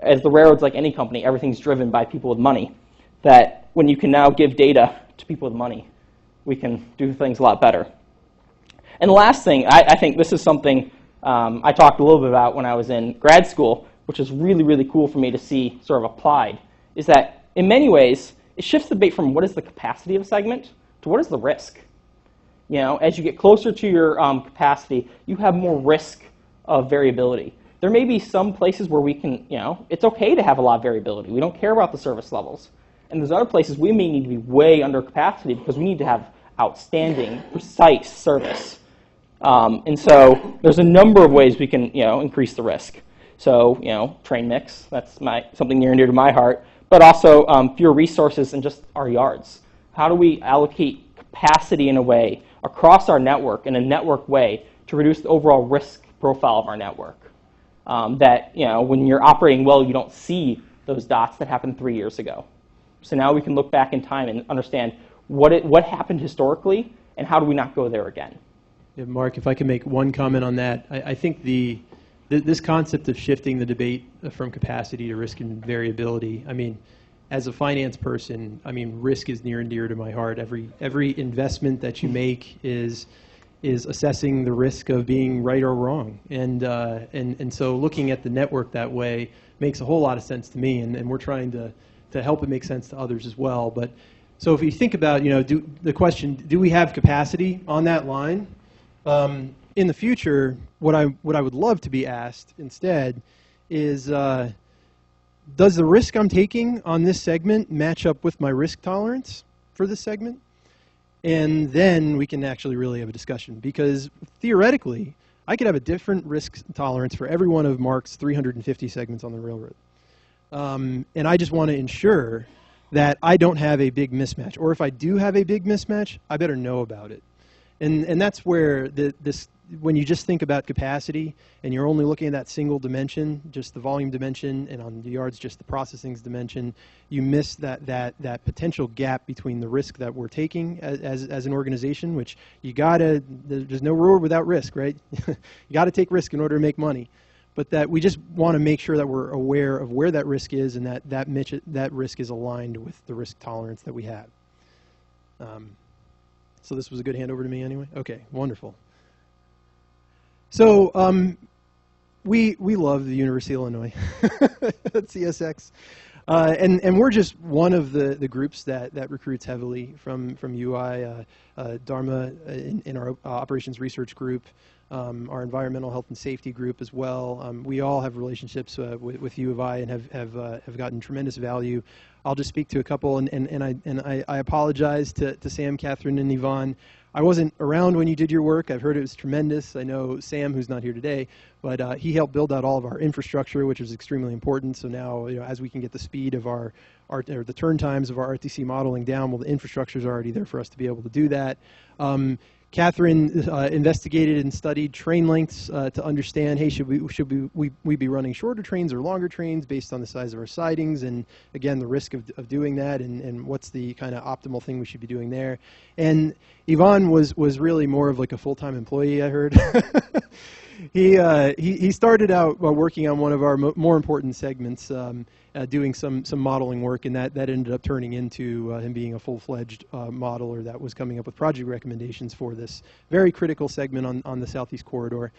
as the railroad's like any company, everything's driven by people with money, that when you can now give data to people with money, we can do things a lot better. And the last thing, I think this is something I talked a little bit about when I was in grad school, which is really, really cool for me to see sort of applied, is that in many ways, it shifts the debate from what is the capacity of a segment to what is the risk. As you get closer to your capacity, you have more risk of variability. There may be some places where we can, it's okay to have a lot of variability. We don't care about the service levels. And there's other places we may need to be way under capacity because we need to have outstanding, precise service. And so there's a number of ways we can, increase the risk. So, train mix, that's something near and dear to my heart, but also fewer resources in just our yards. How do we allocate capacity in a way across our network in a network way to reduce the overall risk profile of our network? That, when you're operating well, you don't see those dots that happened 3 years ago. So now we can look back in time and understand what happened historically and how do we not go there again. Yeah, Mark, if I can make one comment on that, I think this concept of shifting the debate from capacity to risk and variability, I mean, as a finance person, I mean, risk is near and dear to my heart. Every investment that you make is assessing the risk of being right or wrong, and so looking at the network that way makes a whole lot of sense to me, and we're trying to help it make sense to others as well. But so if you think about, the question, do we have capacity on that line? In the future, what I would love to be asked instead is, does the risk I'm taking on this segment match up with my risk tolerance for this segment? And then we can actually really have a discussion, because theoretically, I could have a different risk tolerance for every one of Mark's 350 segments on the railroad. And I just want to ensure that I don't have a big mismatch. Or if I do have a big mismatch, I better know about it. And that's where when you just think about capacity and you're only looking at that single dimension, just the volume dimension, and on the yards just the processing dimension, you miss that potential gap between the risk that we're taking as an organization, which there's no reward without risk, right? You gotta take risk in order to make money. But that we just want to make sure that we're aware of where that risk is, and that risk is aligned with the risk tolerance that we have. So this was a good handover to me anyway? Okay, wonderful. So we love the University of Illinois at CSX. And we're just one of the groups that recruits heavily from UI, Dharma in our operations research group, our environmental health and safety group as well. We all have relationships with U of I and have gotten tremendous value. I'll just speak to a couple, and I apologize to Sam, Catherine, and Yvonne. I wasn't around when you did your work. I've heard it was tremendous. I know Sam, who's not here today, but he helped build out all of our infrastructure, which is extremely important. So now, as we can get the speed of or the turn times of our RTC modeling down, well, the infrastructure is already there for us to be able to do that. Catherine investigated and studied train lengths to understand, hey, should we be running shorter trains or longer trains based on the size of our sidings, and again, the risk of doing that, and what's the kind of optimal thing we should be doing there. And Yvonne was really more of like a full-time employee, I heard. He started out working on one of our more important segments, doing some modeling work, and that ended up turning into him being a full-fledged modeler that was coming up with project recommendations for this very critical segment on the Southeast Corridor.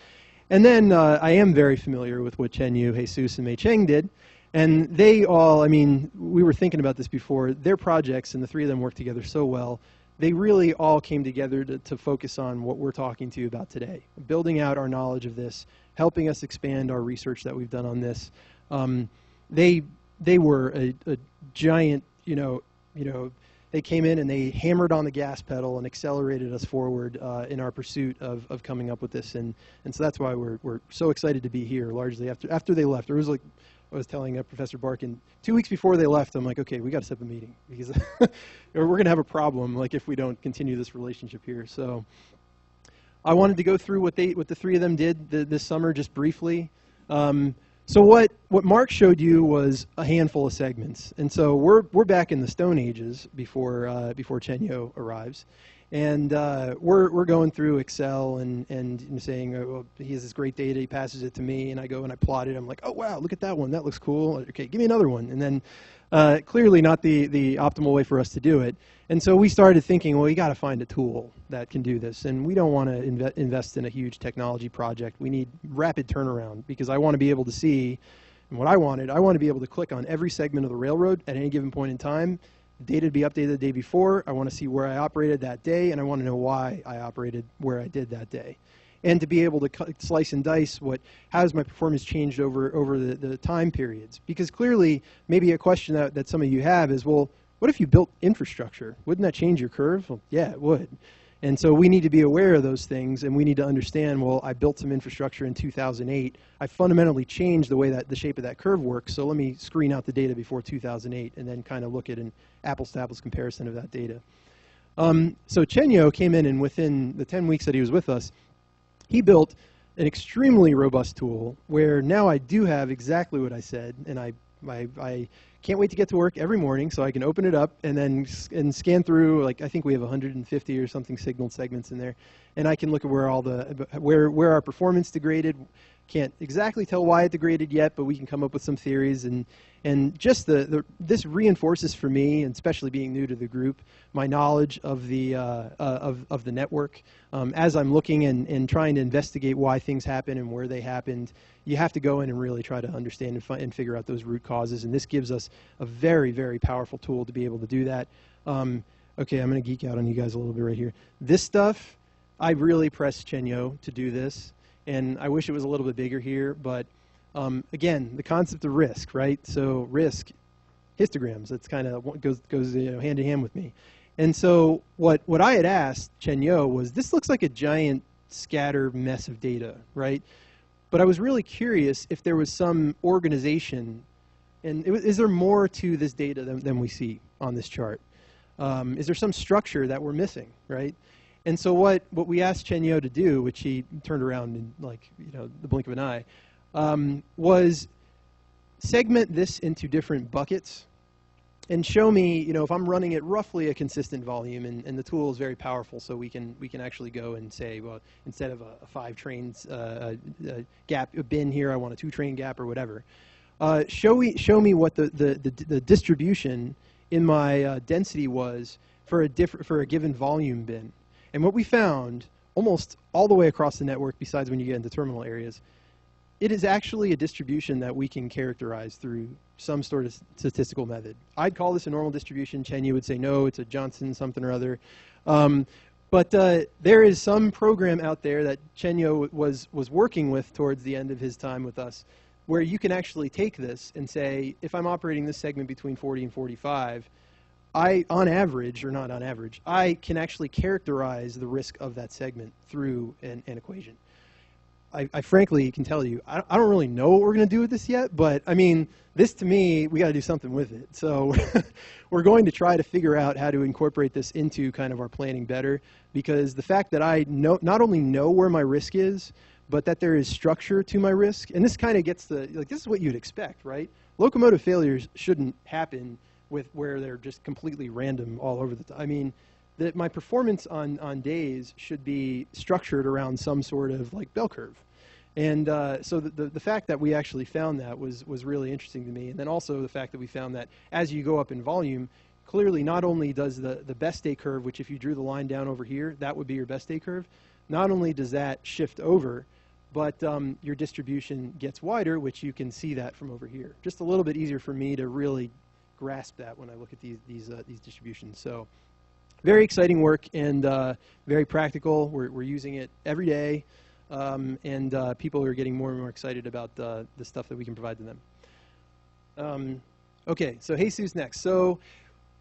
And then I am very familiar with what Chen Yu, Jesus, and Mei Cheng did. And they all, I mean, we were thinking about this before, their projects, and the three of them worked together so well. They really all came together to focus on what we're talking to you about today, building out our knowledge of this, helping us expand our research that we've done on this. They were a giant, they came in and they hammered on the gas pedal and accelerated us forward in our pursuit of coming up with this. And so that's why we're so excited to be here, largely after they left. It was like, I was telling Professor Barkin, 2 weeks before they left, I'm like, okay, we got to set up a meeting, because we're going to have a problem like if we don't continue this relationship here. So I wanted to go through what the three of them did this summer just briefly. So what Mark showed you was a handful of segments, and so we're back in the Stone Ages before Chen Yu arrives. And we're going through Excel and saying, well, he has this great data, he passes it to me, and I go and I plot it. I'm like, oh, wow, look at that one. That looks cool. Okay, give me another one. And then clearly not the optimal way for us to do it. And so we started thinking, well, you got to find a tool that can do this. And we don't want to invest in a huge technology project. We need rapid turnaround, because I want to be able to see, and what I want to be able to click on every segment of the railroad at any given point in time. Data to be updated the day before. I want to see where I operated that day, and I want to know why I operated where I did that day. And to be able to slice and dice how has my performance changed over the time periods? Because clearly, maybe a question that some of you have is, well, what if you built infrastructure? Wouldn't that change your curve? Well, yeah, it would. And so we need to be aware of those things, and we need to understand, well, I built some infrastructure in 2008. I fundamentally changed the way that the shape of that curve works, so let me screen out the data before 2008 and then kind of look at an apples-to-apples comparison of that data. So Chen Yu came in, and within the 10 weeks that he was with us, he built an extremely robust tool where now I do have exactly what I said, and I I can't wait to get to work every morning so I can open it up and then scan through, like I think we have 150 or something signaled segments in there, and I can look at where all the where our performance degraded. Can't exactly tell why it degraded yet, but we can come up with some theories, and just this reinforces for me, and especially being new to the group, my knowledge of the network. As I'm looking and trying to investigate why things happen and where they happened, you have to go in and really try to understand and figure out those root causes, and this gives us a very, very powerful tool to be able to do that. Okay, I'm going to geek out on you guys a little bit right here. This stuff, I really pressed Chenyo to do this. And I wish it was a little bit bigger here, but again, the concept of risk, right? So risk, histograms, that's kind of what goes hand in hand with me. And so what I had asked Chenyo was, this looks like a giant scatter mess of data, right? But I was really curious if there was some organization, and is there more to this data than we see on this chart? Is there some structure that we're missing, right? And so what we asked Chenyo to do, which he turned around in like the blink of an eye, was segment this into different buckets and show me, if I'm running at roughly a consistent volume, and the tool is very powerful, so we can actually go and say, well, instead of a 5 trains gap bin here, I want a 2 train gap or whatever. Show me what the distribution in my density was for a given volume bin. And what we found, almost all the way across the network, besides when you get into terminal areas, it is actually a distribution that we can characterize through some sort of statistical method. I'd call this a normal distribution. Chenyo would say, no, it's a Johnson something or other. But there is some program out there that Chenyo was working with towards the end of his time with us, where you can actually take this and say, if I'm operating this segment between 40 and 45, on average, or not on average, I can actually characterize the risk of that segment through an equation. I frankly can tell you, I don't really know what we're going to do with this yet, but I mean, this to me, we got to do something with it. So we're going to try to figure out how to incorporate this into kind of our planning better, because the fact that I not only know where my risk is, but that there is structure to my risk, and this kind of gets this is what you'd expect, right? Locomotive failures shouldn't happen where they're just completely random all over the time. I mean, my performance on days should be structured around some sort of like bell curve. And so the fact that we actually found that was really interesting to me. And then also the fact that we found that as you go up in volume, clearly not only does the best day curve, which if you drew the line down over here, that would be your best day curve, not only does that shift over, but your distribution gets wider, which you can see that from over here. Just a little bit easier for me to really grasp that when I look at these distributions. So very exciting work and very practical. We're using it every day, and people are getting more and more excited about the stuff that we can provide to them. Okay, so Jesus next. So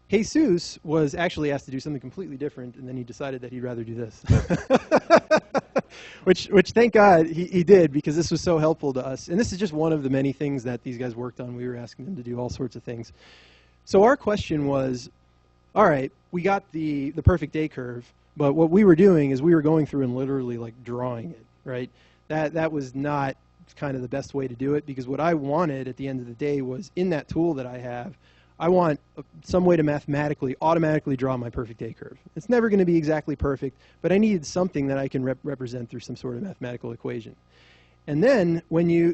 Jesus was actually asked to do something completely different, and then he decided that he'd rather do this. which thank God he did, because this was so helpful to us. And this is just one of the many things that these guys worked on. We were asking them to do all sorts of things. So our question was, all right, we got the perfect day curve, but what we were doing is we were going through and literally like drawing it, right? That was not kind of the best way to do it, because what I wanted at the end of the day was, in that tool that I have, I want some way to automatically draw my perfect day curve. It's never going to be exactly perfect, but I needed something that I can represent through some sort of mathematical equation. And then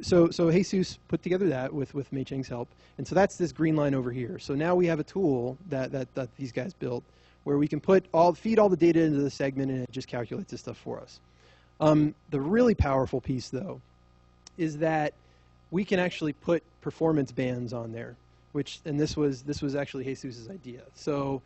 so Jesus put together that with Mei Cheng's help, and so that's this green line over here. So now we have a tool that these guys built where we can feed all the data into the segment, and it just calculates this stuff for us. The really powerful piece, though, is that we can actually put performance bands on there, and this was actually Jesus's idea. So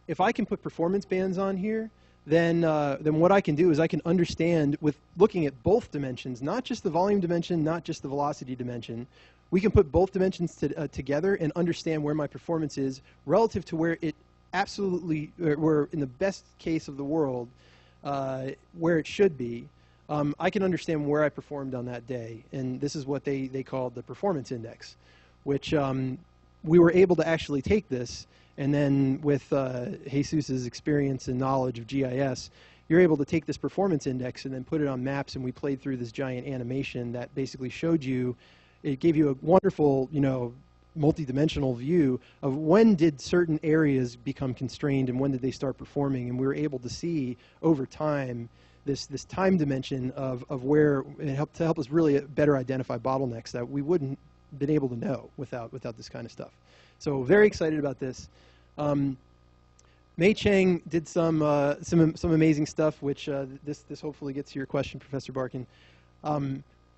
if I can put performance bands on here, then what I can do is I can understand, with looking at both dimensions, not just the volume dimension, not just the velocity dimension, we can put both dimensions together and understand where my performance is relative to where it absolutely, where in the best case of the world, where it should be. I can understand where I performed on that day, and this is what they called the performance index, which we were able to actually take this, and then with Jesus's experience and knowledge of GIS, you're able to take this performance index and then put it on maps, and we played through this giant animation that basically showed you, it gave you a wonderful, multi-dimensional view of when did certain areas become constrained and when did they start performing, and we were able to see over time this time dimension of where it helped us really better identify bottlenecks that we wouldn't been able to know without this kind of stuff. So very excited about this. Mei Cheng did some amazing stuff, which this hopefully gets to your question, Professor Barkin.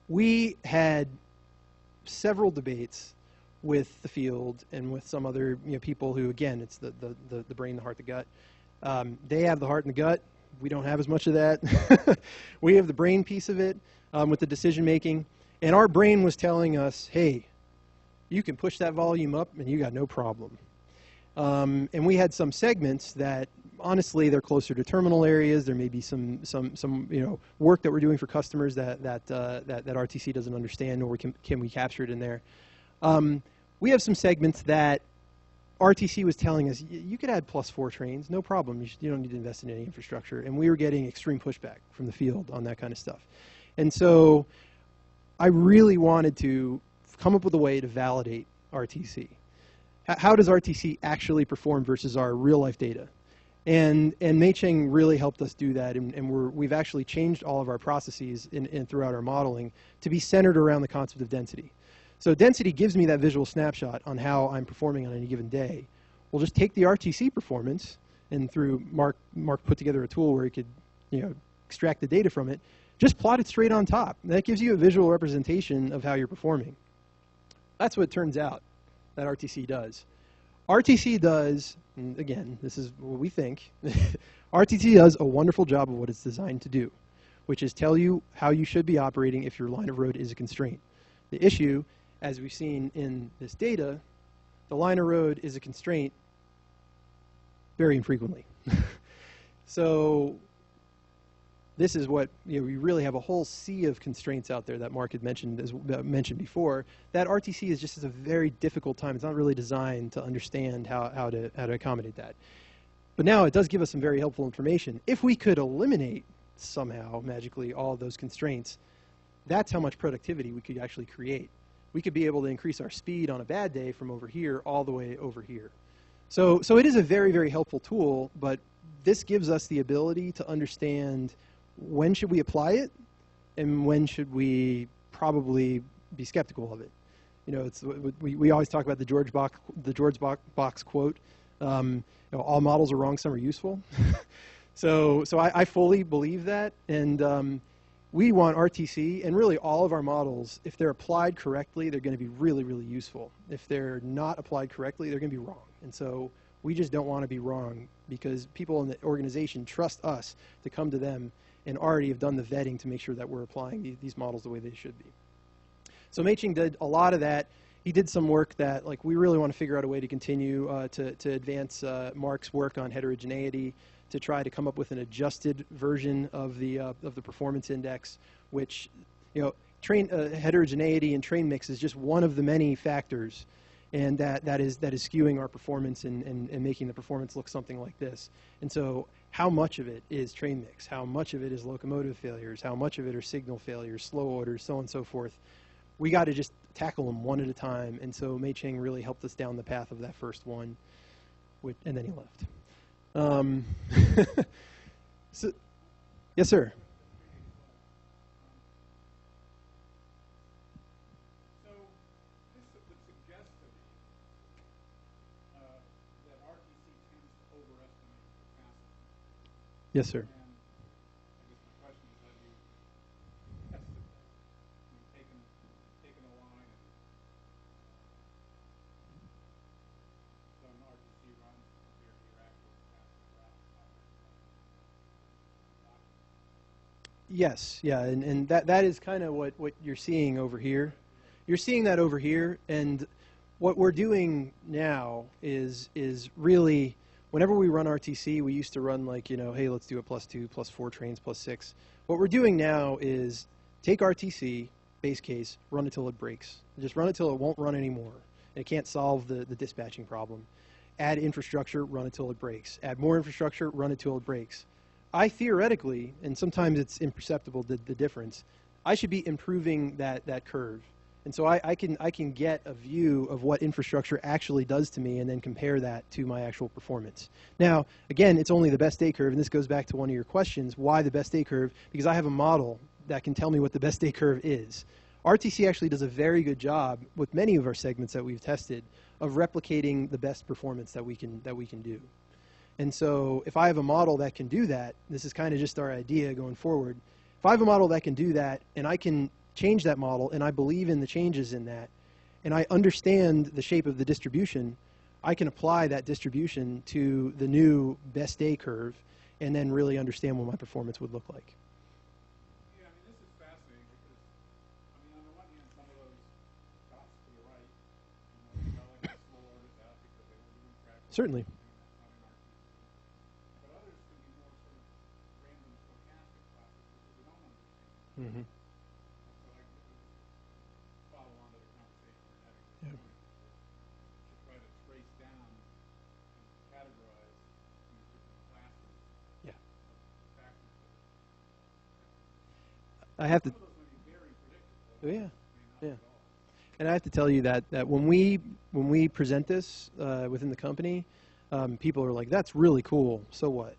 We had several debates with the field and with some other people who, again, it's the brain, the heart, the gut. They have the heart and the gut. We don't have as much of that. We have the brain piece of it with the decision making. And our brain was telling us, hey, you can push that volume up and you got no problem. And we had some segments that, honestly, they're closer to terminal areas. There may be some work that we're doing for customers that RTC doesn't understand, or can we capture it in there? We have some segments that RTC was telling us, you could add +4 trains, no problem. You don't need to invest in any infrastructure. And we were getting extreme pushback from the field on that kind of stuff. And so I really wanted to come up with a way to validate RTC. How does RTC actually perform versus our real-life data? And Mei Cheng really helped us do that, and we've actually changed all of our processes throughout our modeling to be centered around the concept of density. So density gives me that visual snapshot on how I'm performing on any given day. We'll just take the RTC performance, and through Mark put together a tool where he could extract the data from it, just plot it straight on top. And that gives you a visual representation of how you're performing. That's what it turns out that RTC does. RTC does, and again, this is what we think, RTC does a wonderful job of what it's designed to do, which is tell you how you should be operating if your line of road is a constraint. The issue, as we've seen in this data, the line of road is a constraint very infrequently. So this is what, we really have a whole sea of constraints out there that Mark had mentioned before, that RTC is just a very difficult time. It's not really designed to understand how to accommodate that. But now it does give us some very helpful information. If we could eliminate somehow, magically, all of those constraints, that's how much productivity we could actually create. We could be able to increase our speed on a bad day from over here all the way over here. So it is a very, very helpful tool, but this gives us the ability to understand when should we apply it, and when should we probably be skeptical of it. We always talk about the George Box quote. All models are wrong, some are useful. So I fully believe that, and we want RTC and really all of our models, if they're applied correctly, they're going to be really, really useful. If they're not applied correctly, they're going to be wrong. And so we just don't want to be wrong, because people in the organization trust us to come to them and already have done the vetting to make sure that we're applying these models the way they should be. So Mei Cheng did a lot of that. He did some work that, we really want to figure out a way to continue to advance Mark's work on heterogeneity, to try to come up with an adjusted version of the performance index, which, train heterogeneity and train mix is just one of the many factors, and that is skewing our performance and making the performance look something like this. And so how much of it is train mix? How much of it is locomotive failures? How much of it are signal failures, slow orders, so on and so forth? We got to just tackle them one at a time. And so Mei Cheng really helped us down the path of that first one, and then he left. So, yes, sir. Yes, sir. And I guess my question is, have you tested that? Taken a line and done RTC runs compared to your actual capacity route? Yes, yeah, and that is kind of what you're seeing over here. You're seeing that over here, and what we're doing now is really, whenever we run RTC, we used to run hey, let's do a +2, +4 trains, +6. What we're doing now is take RTC, base case, run it till it breaks. Just run it till it won't run anymore. And it can't solve the dispatching problem. Add infrastructure, run it till it breaks. Add more infrastructure, run it till it breaks. I theoretically, and sometimes it's imperceptible, the difference, I should be improving that curve. And so I can get a view of what infrastructure actually does to me and then compare that to my actual performance. Now, again, it's only the best day curve, and this goes back to one of your questions, why the best day curve? Because I have a model that can tell me what the best day curve is. RTC actually does a very good job with many of our segments that we've tested of replicating the best performance that we can do. And so if I have a model that can do that, this is kind of just our idea going forward. If I have a model that can do that, and I can change that model, and I believe in the changes in that, and I understand the shape of the distribution, I can apply that distribution to the new best day curve and then really understand what my performance would look like. Yeah, I mean, this is fascinating because, I mean, on the one hand, some of those dots to the right, you know, telling the slow orders out because they were doing track. Certainly. But others can be more sort of random stochastic classes because we don't understand. Mm-hmm. So I follow on to the conversation we're having this Yeah. morning to try to trace down and categorize these different classes Yeah. of factors. I have to. Some of those may be very predictable. Oh, yeah. May not Yeah. at all. And I have to tell you that when we present this within the company, people are like, "That's really cool. So what?"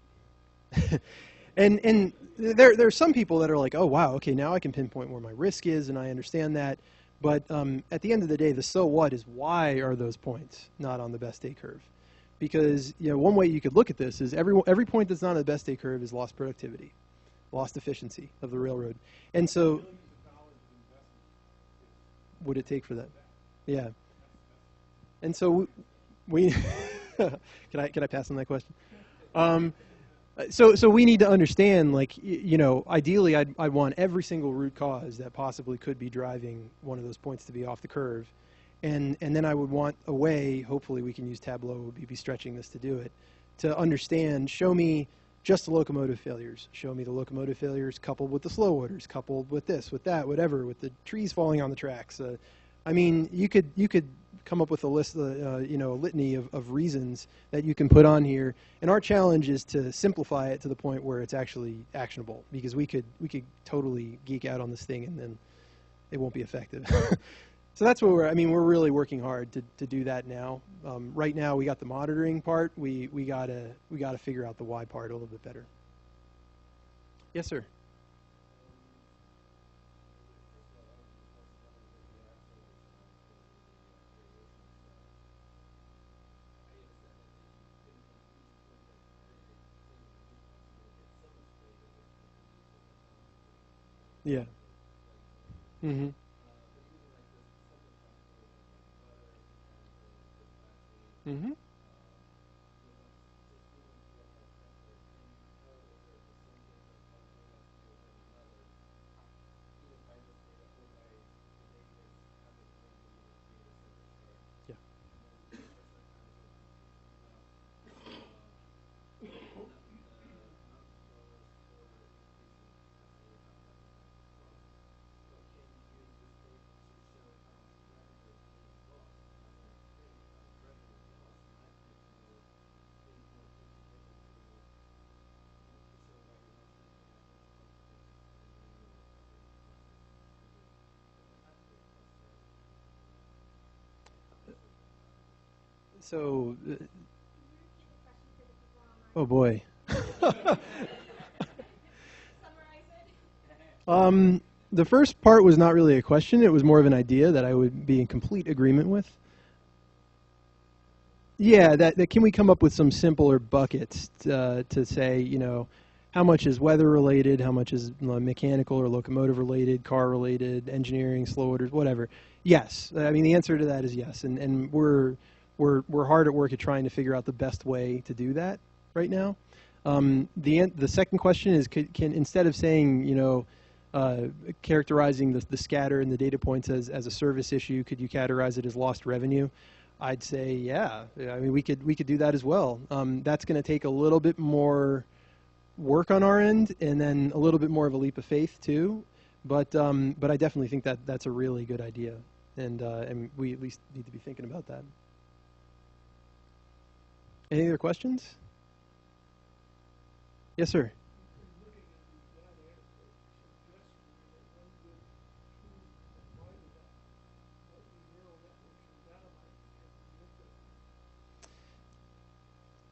and there's some people that are like, "Oh wow, okay, now I can pinpoint where my risk is, and I understand that." But at the end of the day, the so what is why are those points not on the best day curve? Because one way you could look at this is every point that's not on the best day curve is lost productivity, lost efficiency of the railroad, and so. Would it take for that? Yeah. And so we can I pass on that question? So we need to understand, like, ideally I'd want every single root cause that possibly could be driving one of those points to be off the curve, and then I would want a way, hopefully we can use Tableau, we'd be stretching this to do it, to understand, show me just the locomotive failures. Show me the locomotive failures coupled with the slow orders, coupled with this, with that, whatever, with the trees falling on the tracks. I mean, you could come up with a list, a litany of reasons that you can put on here. And our challenge is to simplify it to the point where it's actually actionable, because we could totally geek out on this thing and then it won't be effective. So that's what we're really working hard to do that now. Right now we got the monitoring part. We gotta figure out the why part a little bit better. Yes, sir. Yeah. Mm-hmm. Mm-hmm. Yeah. So, oh boy. The first part was not really a question. It was more of an idea that I would be in complete agreement with. Yeah, that can we come up with some simpler buckets to say, how much is weather related, how much is mechanical or locomotive related, car related, engineering, slow orders, whatever. Yes, I mean the answer to that is yes, and we're hard at work at trying to figure out the best way to do that right now. The second question is, can instead of saying characterizing the scatter and the data points as a service issue, could you categorize it as lost revenue? I'd say yeah. I mean we could do that as well. That's going to take a little bit more work on our end, and then a little bit more of a leap of faith too. But I definitely think that's a really good idea, and we at least need to be thinking about that. Any other questions? Yes, sir.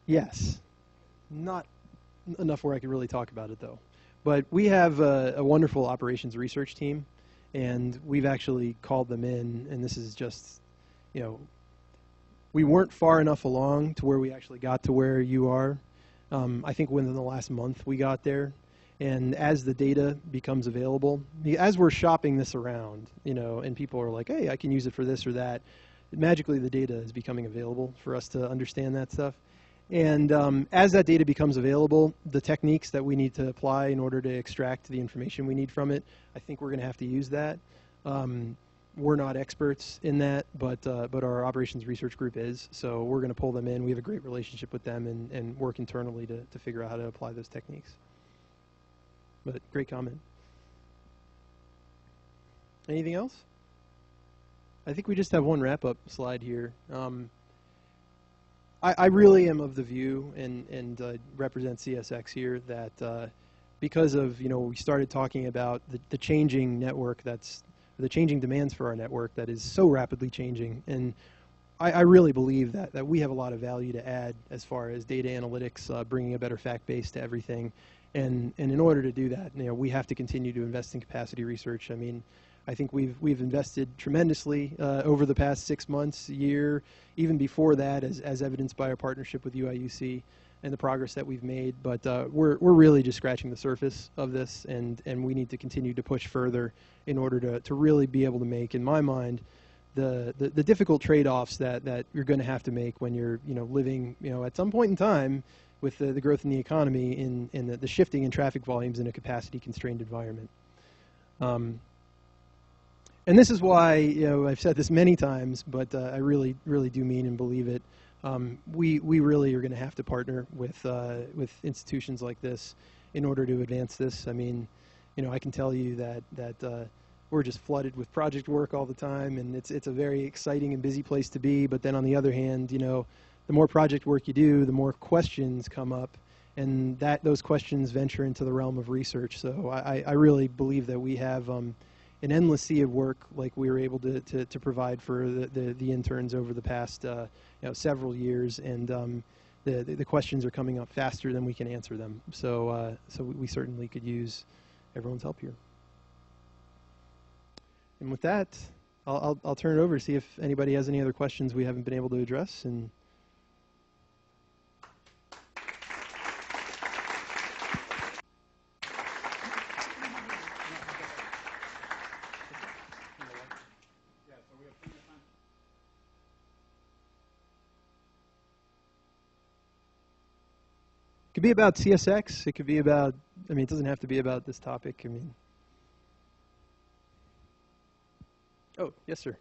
Yes. Not enough where I could really talk about it, though. But we have a wonderful operations research team, and we've actually called them in, and this is just, you know, we weren't far enough along to where we actually got to where you are. I think within the last month we got there. And as the data becomes available, as we're shopping this around, you know, and people are like, hey, I can use it for this or that, magically the data is becoming available for us to understand that stuff. And as that data becomes available, the techniques that we need to apply in order to extract the information we need from it, I think we're going to have to use that. We're not experts in that, but our operations research group is. So we're going to pull them in. We have a great relationship with them and work internally to figure out how to apply those techniques. But great comment. Anything else? I think we just have one wrap-up slide here. I really am of the view, and represent CSX here, that because of, you know, we started talking about the changing network, the changing demands for our network that is so rapidly changing, and I really believe that we have a lot of value to add as far as data analytics, bringing a better fact base to everything. And in order to do that, you know, we have to continue to invest in capacity research. I mean, I think we've invested tremendously over the past 6 months, year, even before that, as evidenced by our partnership with UIUC and the progress that we've made. But we're really just scratching the surface of this, and we need to continue to push further in order to really be able to make, in my mind, the difficult trade-offs that you're going to have to make when you're, you know, living, you know, at some point in time with the growth in the economy in the shifting in traffic volumes in a capacity-constrained environment. And this is why, you know, I've said this many times, but I really do mean and believe it. We really are going to have to partner with institutions like this in order to advance this. I mean, you know, I can tell you that we're just flooded with project work all the time, and it's a very exciting and busy place to be. But then on the other hand, you know, the more project work you do, the more questions come up, and those questions venture into the realm of research. So I really believe that we have an endless sea of work, like we were able to provide for the interns over the past you know, several years, and the questions are coming up faster than we can answer them. So we certainly could use everyone's help here. And with that, I'll turn it over to see if anybody has any other questions we haven't been able to address. And it could be about CSX. It could be about, I mean, it doesn't have to be about this topic. I mean, oh, yes, sir.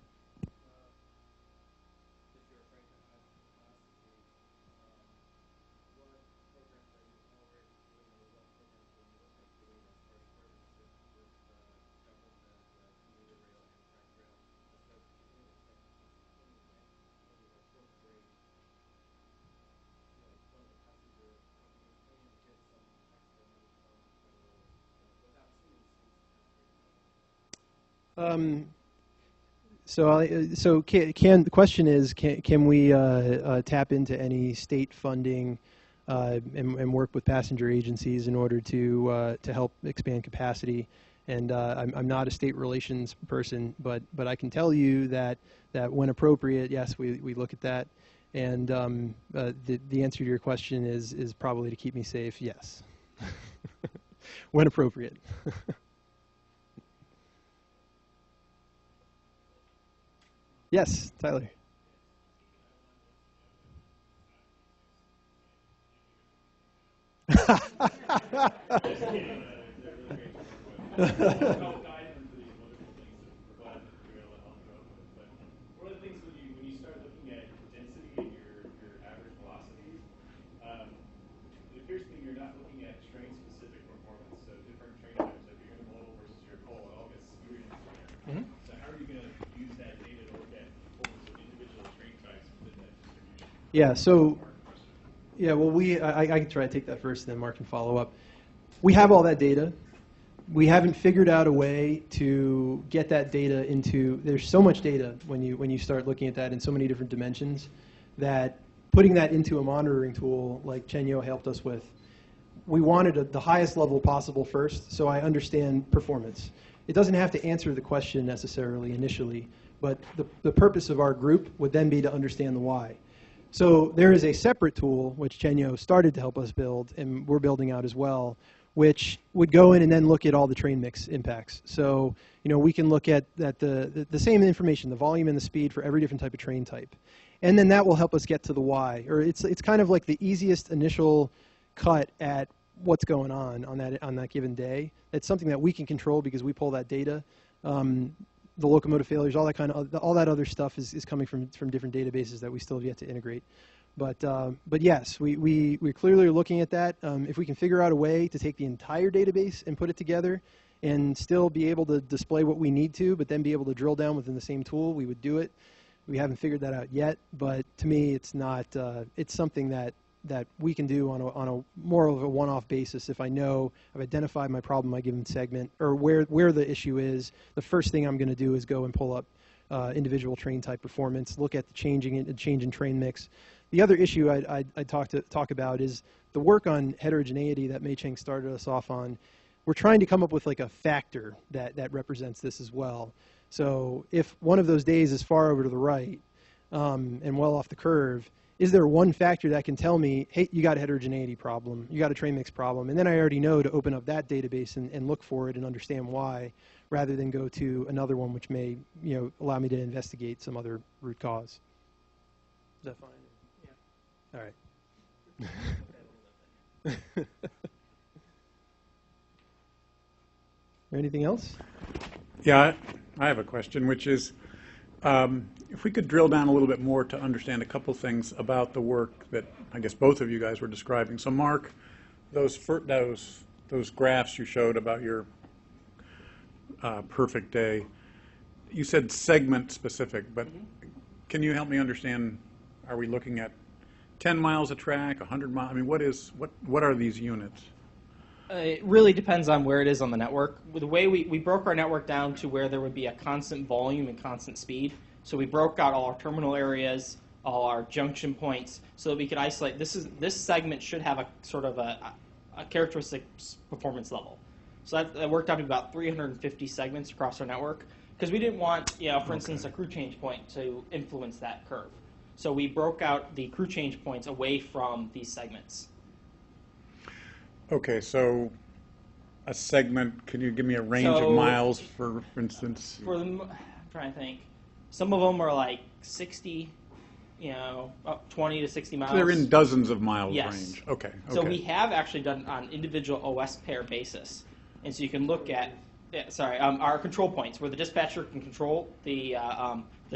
The question is, can we tap into any state funding and work with passenger agencies in order to help expand capacity? And I'm not a state relations person, but I can tell you that when appropriate, yes, we look at that. And the answer to your question is probably to keep me safe. Yes, when appropriate. Yes, Tyler. Yeah, so, yeah, well, I can try to take that first, and then Mark can follow up. We have all that data. We haven't figured out a way to get that data into, there's so much data when you start looking at that in so many different dimensions that putting that into a monitoring tool like Chenyo helped us with, we wanted the highest level possible first, so I understand performance. It doesn't have to answer the question necessarily initially, but the purpose of our group would then be to understand the why. So there is a separate tool, which Chenyo started to help us build, and we're building out as well, which would go in and then look at all the train mix impacts. So, we can look at the same information, the volume and the speed for every different type of train type. And then that will help us get to the why. Or it's kind of like the easiest initial cut at what's going on that given day. It's something that we can control because we pull that data. The locomotive failures, all that other stuff is coming from different databases that we still have yet to integrate. But yes, we're clearly looking at that. If we can figure out a way to take the entire database and put it together and still be able to display what we need to, but then be able to drill down within the same tool, we would do it. We haven't figured that out yet, but to me, it's not. It's something that we can do on a more of a one-off basis. If I know I've identified my problem in my given segment or where the issue is, the first thing I'm going to do is go and pull up individual train type performance, look at the change in train mix. The other issue I'd talk about is the work on heterogeneity that Mei Cheng started us off on. We're trying to come up with like a factor that represents this as well. So if one of those days is far over to the right and well off the curve, is there one factor that can tell me, hey, you got a heterogeneity problem, you got a train mix problem, and then I already know to open up that database and look for it and understand why, rather than go to another one which may allow me to investigate some other root cause. Is that fine? Yeah. All right. Anything else? Yeah, I have a question, which is, if we could drill down a little bit more to understand a couple things about the work that I guess both of you guys were describing. So, Mark, those graphs you showed about your perfect day, you said segment specific, but can you help me understand? Are we looking at 10 miles a track, 100 miles? I mean, what are these units? It really depends on where it is on the network. The way we broke our network down to where there would be a constant volume and constant speed. So we broke out all our terminal areas, all our junction points, so that we could isolate. This segment should have a sort of a characteristic performance level. So that worked out to about 350 segments across our network, because we didn't want, for instance, a crew change point to influence that curve. So we broke out the crew change points away from these segments. Okay, so a segment, can you give me a range of miles, for instance? I'm trying to think. Some of them are like 60, 20 to 60 miles. So they're in dozens of miles yes. range. Okay. So we have actually done on individual OS pair basis. And so you can look at, our control points, where the dispatcher can control the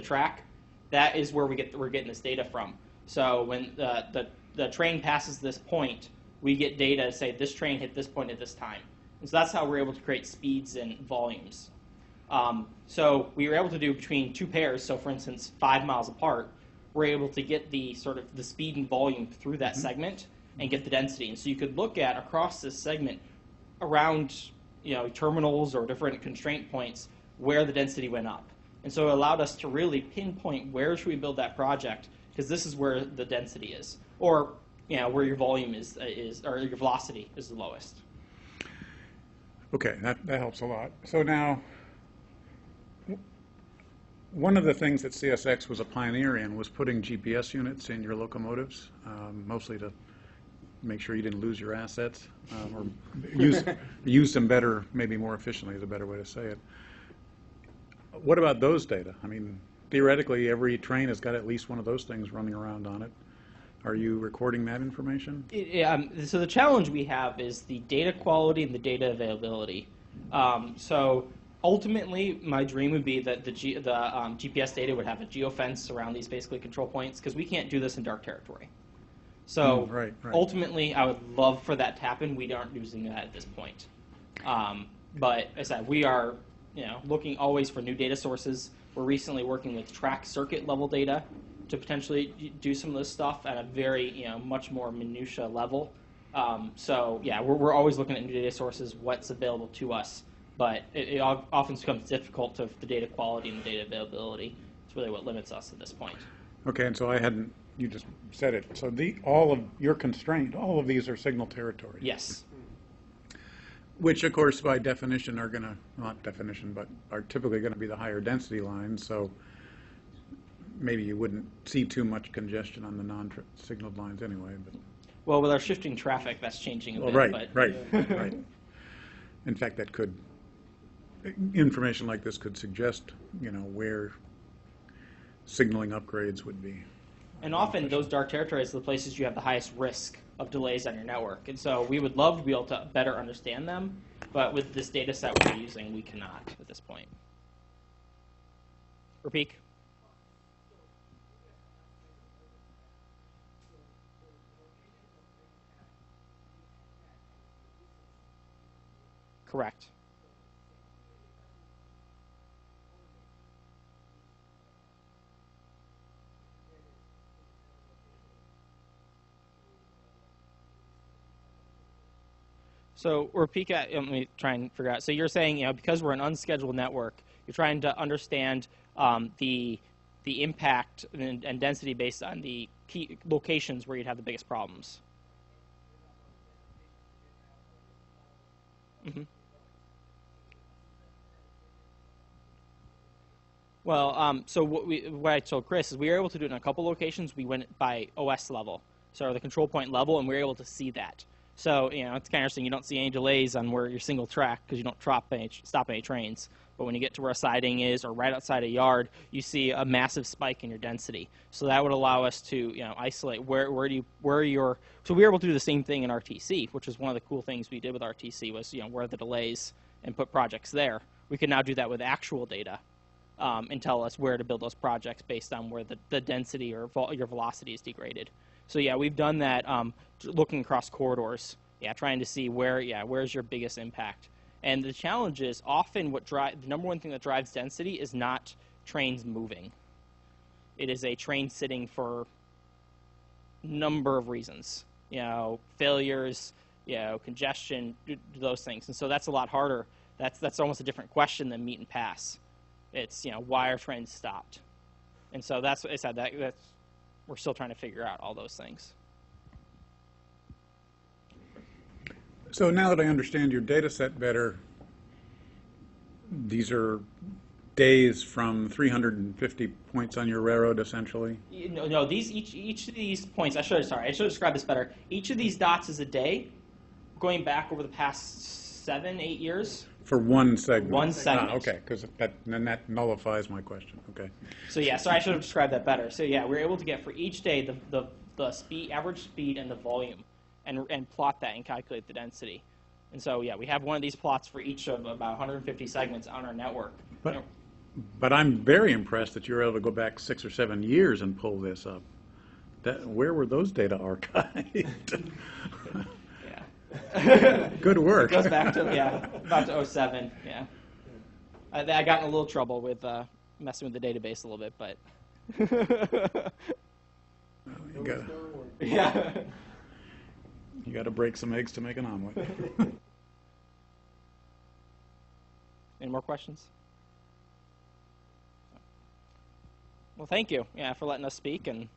track. That is where we're getting this data from. So when the train passes this point, we get data to say this train hit this point at this time. And so that's how we're able to create speeds and volumes. So we were able to do between two pairs, so for instance, 5 miles apart, we're able to get the sort of the speed and volume through that segment and get the density. And so you could look at across this segment around terminals or different constraint points where the density went up. And so it allowed us to really pinpoint where should we build that project, because this is where the density is, or where your volume is or your velocity is the lowest. Okay, that helps a lot. So now, one of the things that CSX was a pioneer in was putting GPS units in your locomotives, mostly to make sure you didn't lose your assets, or use them better, maybe more efficiently is a better way to say it. What about those data? I mean, theoretically, every train has got at least one of those things running around on it. Are you recording that information? So the challenge we have is the data quality and the data availability. So ultimately, my dream would be that the GPS data would have a geofence around these basically control points, because we can't do this in dark territory. So right. Ultimately, I would love for that to happen. We aren't using that at this point. But as I said, we are looking always for new data sources. We're recently working with track circuit level data to potentially do some of this stuff at a very much more minutia level. So yeah, we're always looking at new data sources, what's available to us, but it often becomes difficult to the data quality and the data availability. It's really what limits us at this point. Okay, and so I hadn't, you just said it. So all of your constraint, all of these are signal territory. Yes. Which, of course, by definition are going to, not definition, but are typically going to be the higher density lines. So maybe you wouldn't see too much congestion on the non-signaled lines anyway. But Well, with our shifting traffic, that's changing a bit. right, but right. In fact, that could, information like this could suggest, where signaling upgrades would be. And often those dark territories are the places you have the highest risk of delays on your network. And so we would love to be able to better understand them, but with this data set we're using, we cannot at this point. Rapeek? Correct. So Rapeek, let me try and figure out. So you're saying, because we're an unscheduled network, you're trying to understand the impact and density based on the key locations where you'd have the biggest problems. Mm-hmm. Well, so what I told Chris is we were able to do it in a couple locations. We went by OS level, so the control point level, and we were able to see that. So, it's kind of interesting. You don't see any delays on where you're single track because you don't stop any trains. But when you get to where a siding is or right outside a yard, you see a massive spike in your density. So that would allow us to, isolate where you're. So we were able to do the same thing in RTC, which is one of the cool things we did with RTC was, where are the delays and put projects there. We can now do that with actual data and tell us where to build those projects based on where the density or your velocity is degraded. So yeah, we've done that looking across corridors, trying to see where's your biggest impact. And the challenge is often the number one thing that drives density is not trains moving. It is a train sitting for a number of reasons, failures, congestion, those things. And so that's a lot harder. That's almost a different question than meet and pass. It's, why are trains stopped? And so that's what I said, that's we're still trying to figure out all those things. So now that I understand your data set better, these are days from 350 points on your railroad, essentially? No, each of these points, I should have described this better. Each of these dots is a day, going back over the past 7-8 years. For one segment? One segment. Okay, because then that nullifies my question. Okay. So I should have described that better. So we're able to get for each day the speed, average speed, and the volume, and plot that and calculate the density. And so we have one of these plots for each of about 150 segments on our network. But I'm very impressed that you're able to go back 6 or 7 years and pull this up. Where were those data archived? Good work. It goes back to about to 07. I got in a little trouble with messing with the database a little bit, but you got to break some eggs to make an omelet. Any more questions? Well, thank you for letting us speak and.